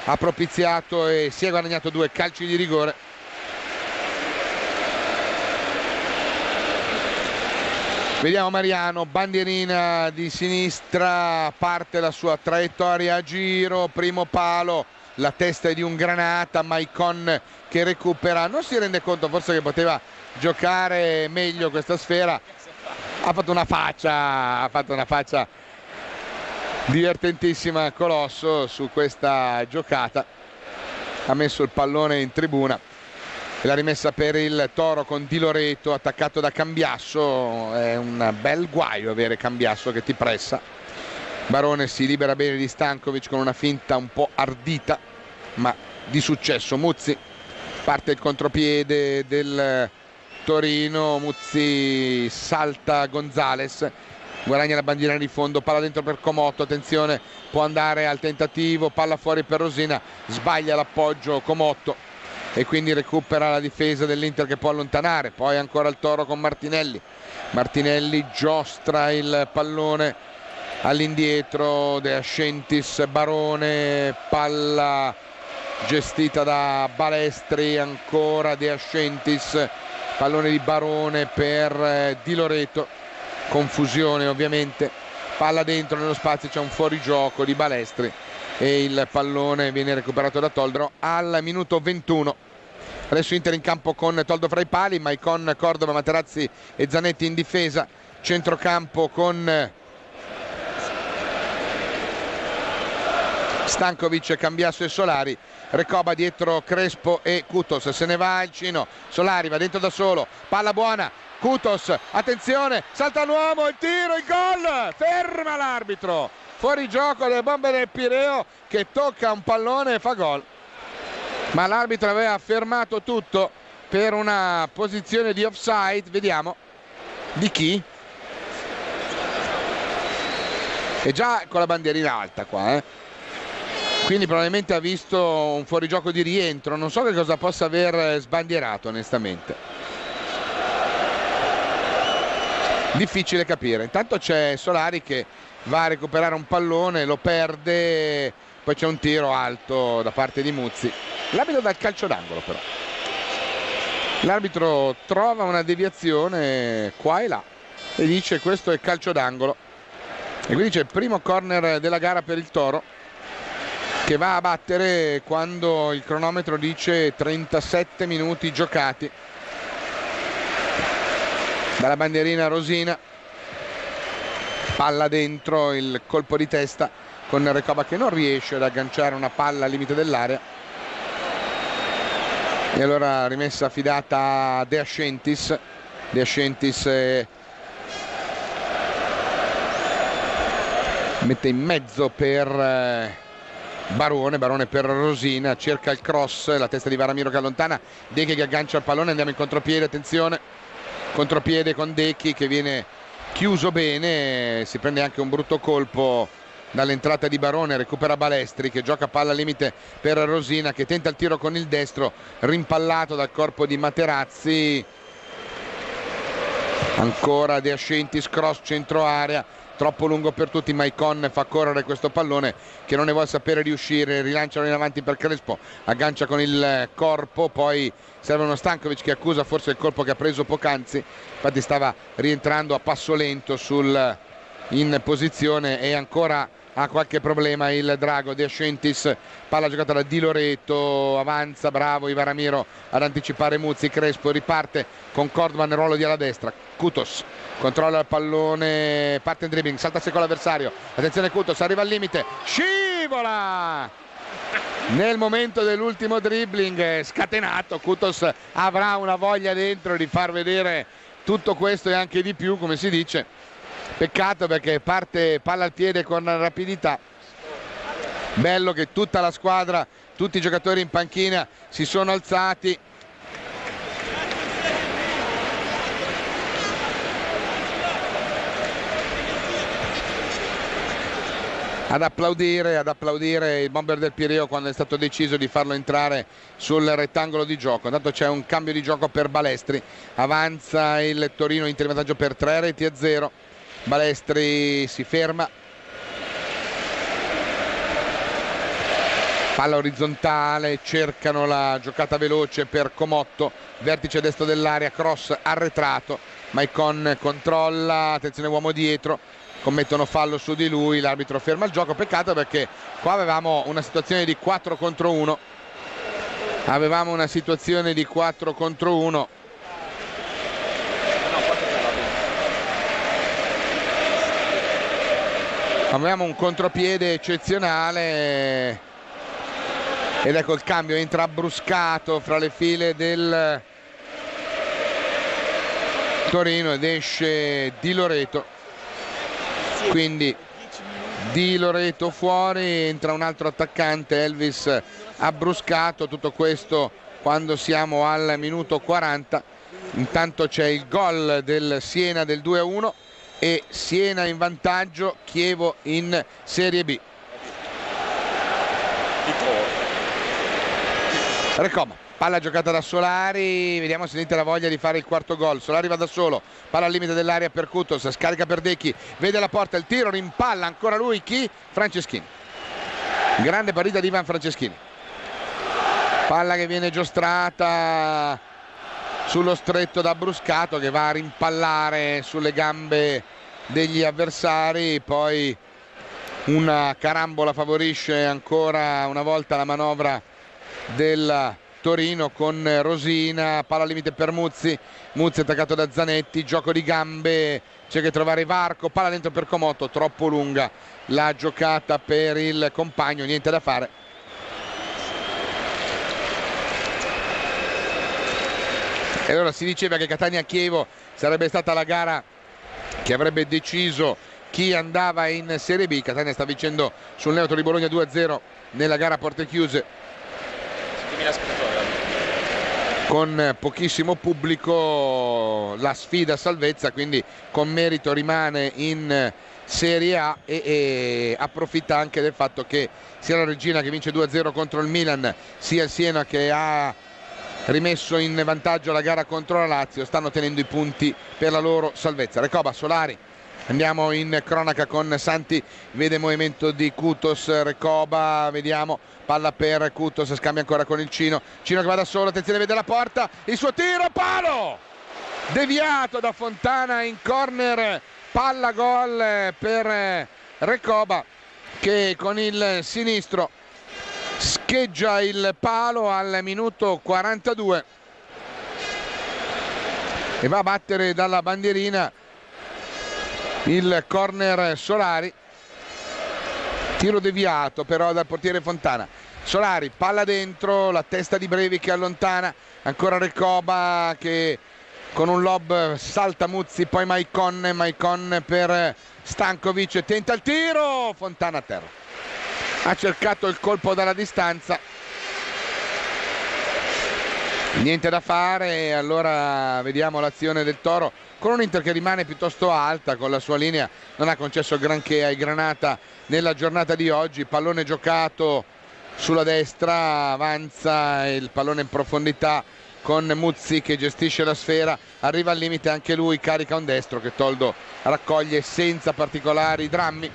ha propiziato e si è guadagnato 2 calci di rigore. Vediamo Mariano, bandierina di sinistra, parte la sua traiettoria a giro, primo palo, la testa è di un Granata, Maicon che recupera, non si rende conto forse che poteva giocare meglio questa sfera, ha fatto una faccia divertentissima Colosso su questa giocata, ha messo il pallone in tribuna e l'ha rimessa per il Toro con Di Loreto attaccato da Cambiasso. È un bel guaio avere Cambiasso che ti pressa. Barone si libera bene di Stankovic con una finta un po' ardita ma di successo. Muzzi, parte il contropiede del Torino, Muzzi salta Gonzalez, guadagna la bandiera di fondo, palla dentro per Comotto, attenzione, può andare al tentativo, palla fuori per Rosina, sbaglia l'appoggio Comotto e quindi recupera la difesa dell'Inter che può allontanare. Poi ancora il Toro con Martinelli, Martinelli giostra il pallone all'indietro, De Ascentis, Barone, palla gestita da Balestri, ancora De Ascentis, pallone di Barone per Di Loreto, confusione ovviamente, palla dentro nello spazio, c'è un fuorigioco di Balestri e il pallone viene recuperato da Toldro al minuto 21. Adesso Inter in campo con Toldo fra i pali, Maicon, Cordova, Materazzi e Zanetti in difesa, centrocampo con Stankovic, Cambiasso e Solari, Recoba dietro Crespo e Kutos, se ne va il Cino, Solari va dentro da solo, palla buona, Kutos, attenzione, salta l'uomo, il tiro, il gol, ferma l'arbitro, fuori gioco delle bombe del Pireo che tocca un pallone e fa gol, ma l'arbitro aveva fermato tutto per una posizione di offside, vediamo di chi, è già con la bandierina alta qua, quindi probabilmente ha visto un fuorigioco di rientro, non so che cosa possa aver sbandierato onestamente, difficile capire. Intanto c'è Solari che va a recuperare un pallone, lo perde, poi c'è un tiro alto da parte di Muzzi, l'arbitro dà il calcio d'angolo, però l'arbitro trova una deviazione qua e là e dice questo è calcio d'angolo, e quindi c'è il primo corner della gara per il Toro che va a battere quando il cronometro dice 37 minuti giocati. Dalla bandierina Rosina, palla dentro, il colpo di testa con Recoba che non riesce ad agganciare una palla al limite dell'area, e allora rimessa affidata a De Ascentis. De Ascentis mette in mezzo per Barone per Rosina, cerca il cross, la testa di Varamiro che allontana, Dechi che aggancia il pallone, andiamo in contropiede, attenzione, contropiede con Dechi che viene chiuso bene, si prende anche un brutto colpo dall'entrata di Barone, recupera Balestri che gioca palla al limite per Rosina che tenta il tiro con il destro, rimpallato dal corpo di Materazzi, Ancora De Ascentis, cross centro area, troppo lungo per tutti. Maicon fa correre questo pallone che non ne vuole sapere di uscire, rilanciano in avanti per Crespo, aggancia con il corpo, poi serve uno Stankovic che accusa forse il colpo che ha preso poc'anzi, infatti stava rientrando a passo lento in posizione e ancora ha qualche problema il drago. De Ascentis, palla giocata da Di Loreto, avanza, bravo Ivaramiro ad anticipare Muzzi. Crespo riparte con Cordman, ruolo di ala destra. Kutos controlla il pallone, parte in dribbling, salta secco l'avversario, attenzione Kutos, arriva al limite, scivola nel momento dell'ultimo dribbling, scatenato. Kutos avrà una voglia dentro di far vedere tutto questo e anche di più, come si dice. Peccato perché parte palla al piede con rapidità. Bello che tutta la squadra, tutti i giocatori in panchina si sono alzati. Ad applaudire il bomber del Pireo quando è stato deciso di farlo entrare sul rettangolo di gioco. Intanto c'è un cambio di gioco per Balestri, avanza il Torino in vantaggio per 3-0. Balestri si ferma, palla orizzontale, cercano la giocata veloce per Comotto, vertice destro dell'area, cross arretrato, Maicon controlla, attenzione uomo dietro, commettono fallo su di lui, l'arbitro ferma il gioco. Peccato perché qua avevamo una situazione di 4 contro 1, avevamo un contropiede eccezionale ed ecco il cambio, entra Bruscato fra le file del Torino ed esce Di Loreto, quindi Di Loreto fuori, entra un altro attaccante, Elvis Bruscato. Tutto questo quando siamo al minuto 40. Intanto c'è il gol del Siena del 2-1 e Siena in vantaggio, Chievo in Serie B. Recoba, palla giocata da Solari, vediamo se sente la voglia di fare il quarto gol. Solari va da solo, palla al limite dell'area per Kutos, scarica per Decchi, vede la porta, il tiro, rimpalla ancora lui, chi? Franceschini. Grande partita di Ivan Franceschini, palla che viene giostrata sullo stretto da Bruscato che va a rimpallare sulle gambe degli avversari, poi una carambola favorisce ancora una volta la manovra del Torino con Rosina, palla al limite per Muzzi attaccato da Zanetti, gioco di gambe, c'è che trovare Varco, palla dentro per Comotto, troppo lunga la giocata per il compagno, niente da fare. E allora si diceva che Catania-Chievo sarebbe stata la gara che avrebbe deciso chi andava in Serie B. Catania sta vincendo sul neutro di Bologna 2-0 nella gara a porte chiuse con pochissimo pubblico, la sfida a salvezza, quindi con merito rimane in Serie A e approfitta anche del fatto che sia la Regina che vince 2-0 contro il Milan, sia il Siena che ha rimesso in vantaggio la gara contro la Lazio, stanno tenendo i punti per la loro salvezza. Recoba, Solari, andiamo in cronaca con Santi, vede movimento di Kutos, Recoba, vediamo, palla per Kutos, scambia ancora con il Cino che va da solo, attenzione, vede la porta, il suo tiro, palo! Deviato da Fontana in corner, palla gol per Recoba che con il sinistro scheggia il palo al minuto 42 e va a battere dalla bandierina il corner Solari, tiro deviato però dal portiere Fontana. Solari, palla dentro, la testa di Brevi che allontana, ancora Recoba che con un lob salta Muzzi, poi Maicon per Stankovic, tenta il tiro, Fontana a terra, ha cercato il colpo dalla distanza, niente da fare. Allora vediamo l'azione del Toro con un Inter che rimane piuttosto alta, con la sua linea non ha concesso granché ai Granata nella giornata di oggi. Pallone giocato sulla destra, avanza il pallone in profondità con Muzzi che gestisce la sfera, arriva al limite anche lui, carica un destro che Toldo raccoglie senza particolari drammi.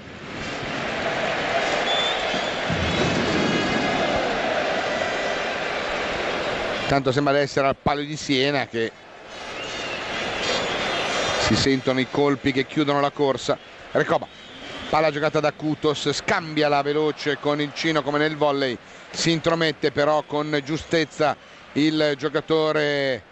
Tanto sembra essere al Palio di Siena che si sentono i colpi che chiudono la corsa. Recoba, palla giocata da Kutos, scambia la veloce con il Cino come nel volley, si intromette però con giustezza il giocatore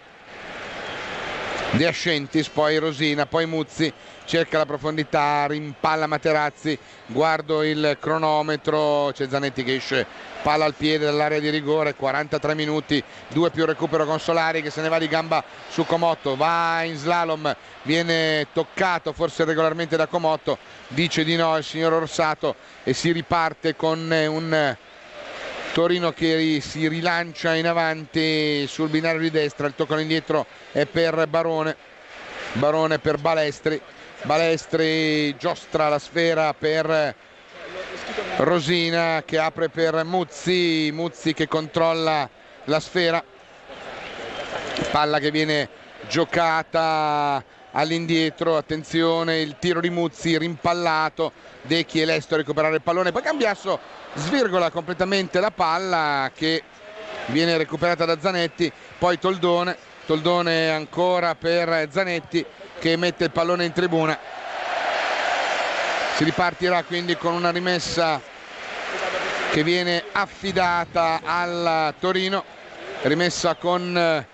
De Ascentis, poi Rosina, poi Muzzi, cerca la profondità, rimpalla Materazzi, guardo il cronometro, c'è Zanetti che esce, palla al piede dall'area di rigore, 43 minuti, 2 più recupero con Solari che se ne va di gamba su Comotto, va in slalom, viene toccato forse regolarmente da Comotto, dice di no il signor Orsato e si riparte con un Torino che si rilancia in avanti sul binario di destra. Il tocco indietro è per Barone per Balestri giostra la sfera per Rosina che apre per Muzzi che controlla la sfera, palla che viene giocata all'indietro, attenzione il tiro di Muzzi rimpallato, Decchi è lesto a recuperare il pallone, poi Cambiasso svirgola completamente la palla che viene recuperata da Zanetti, poi Toldone ancora per Zanetti che mette il pallone in tribuna. Si ripartirà quindi con una rimessa che viene affidata al Torino, rimessa con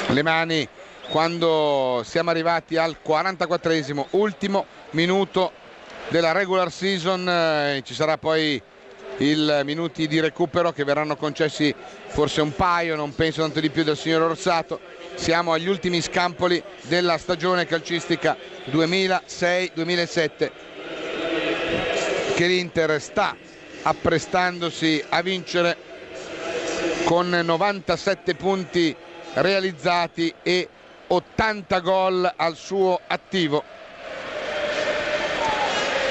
le mani quando siamo arrivati al 44esimo, ultimo minuto della regular season. Ci sarà poi i minuti di recupero che verranno concessi, forse un paio, non penso tanto di più, del signor Orsato. Siamo agli ultimi scampoli della stagione calcistica 2006-2007 che l'Inter sta apprestandosi a vincere con 97 punti realizzati e 80 gol al suo attivo,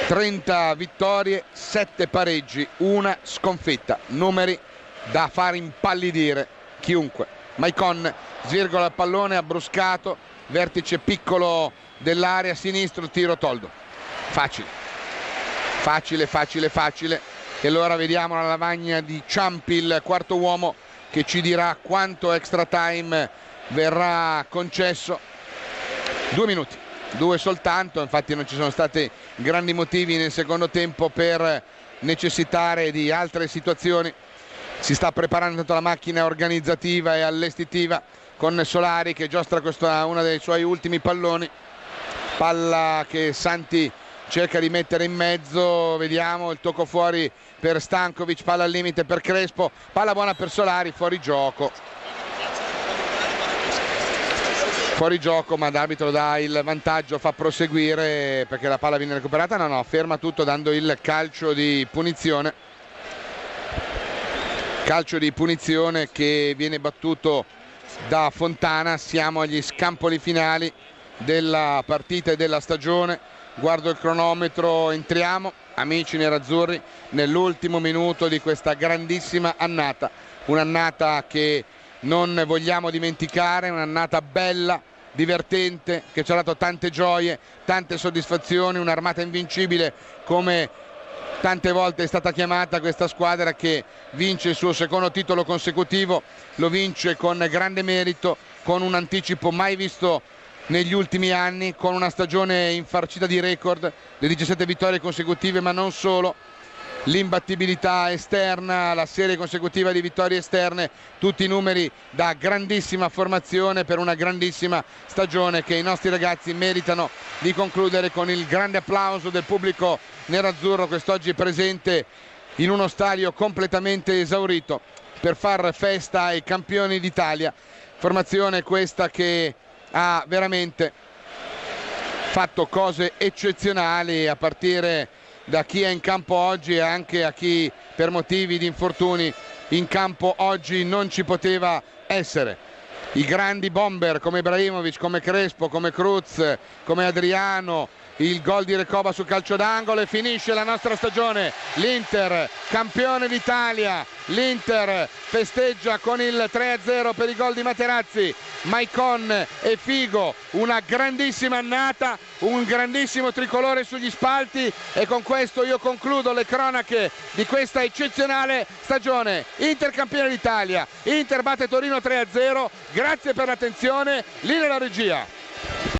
30 vittorie, 7 pareggi, una sconfitta, numeri da far impallidire chiunque. Maicon svirgola il pallone, abbruscato, vertice piccolo dell'area, sinistro, tiro Toldo, facile, e allora vediamo la lavagna di Ciampi, il quarto uomo, che ci dirà quanto extra time verrà concesso. 2 minuti, 2 soltanto, infatti non ci sono stati grandi motivi nel secondo tempo per necessitare di altre situazioni. Si sta preparando tanto la macchina organizzativa e allestitiva con Solari che giostra uno dei suoi ultimi palloni, palla che Santi cerca di mettere in mezzo, vediamo il tocco fuori per Stankovic, palla al limite per Crespo, palla buona per Solari, fuori gioco, ma l'arbitro dà il vantaggio, fa proseguire perché la palla viene recuperata, no, ferma tutto dando il calcio di punizione che viene battuto da Fontana. Siamo agli scampoli finali della partita e della stagione, guardo il cronometro, entriamo amici nerazzurri nell'ultimo minuto di questa grandissima annata, un'annata che non vogliamo dimenticare, un'annata bella, divertente, che ci ha dato tante gioie, tante soddisfazioni, un'armata invincibile come tante volte è stata chiamata questa squadra, che vince il suo secondo titolo consecutivo, lo vince con grande merito, con un anticipo mai visto negli ultimi anni, con una stagione infarcita di record, le 17 vittorie consecutive, ma non solo, l'imbattibilità esterna, la serie consecutiva di vittorie esterne, tutti i numeri da grandissima formazione per una grandissima stagione che i nostri ragazzi meritano di concludere con il grande applauso del pubblico nerazzurro quest'oggi presente in uno stadio completamente esaurito per far festa ai campioni d'Italia. Formazione questa che ha veramente fatto cose eccezionali, a partire da chi è in campo oggi e anche a chi per motivi di infortuni in campo oggi non ci poteva essere. I grandi bomber come Ibrahimovic, come Crespo, come Cruz, come Adriano, il gol di Recoba su calcio d'angolo, e finisce la nostra stagione. L'Inter campione d'Italia l'Inter festeggia con il 3-0 per i gol di Materazzi, Maicon e Figo. Una grandissima annata, un grandissimo tricolore sugli spalti, e con questo io concludo le cronache di questa eccezionale stagione. Inter campione d'Italia, Inter batte Torino 3-0. Grazie per l'attenzione, linea alla regia.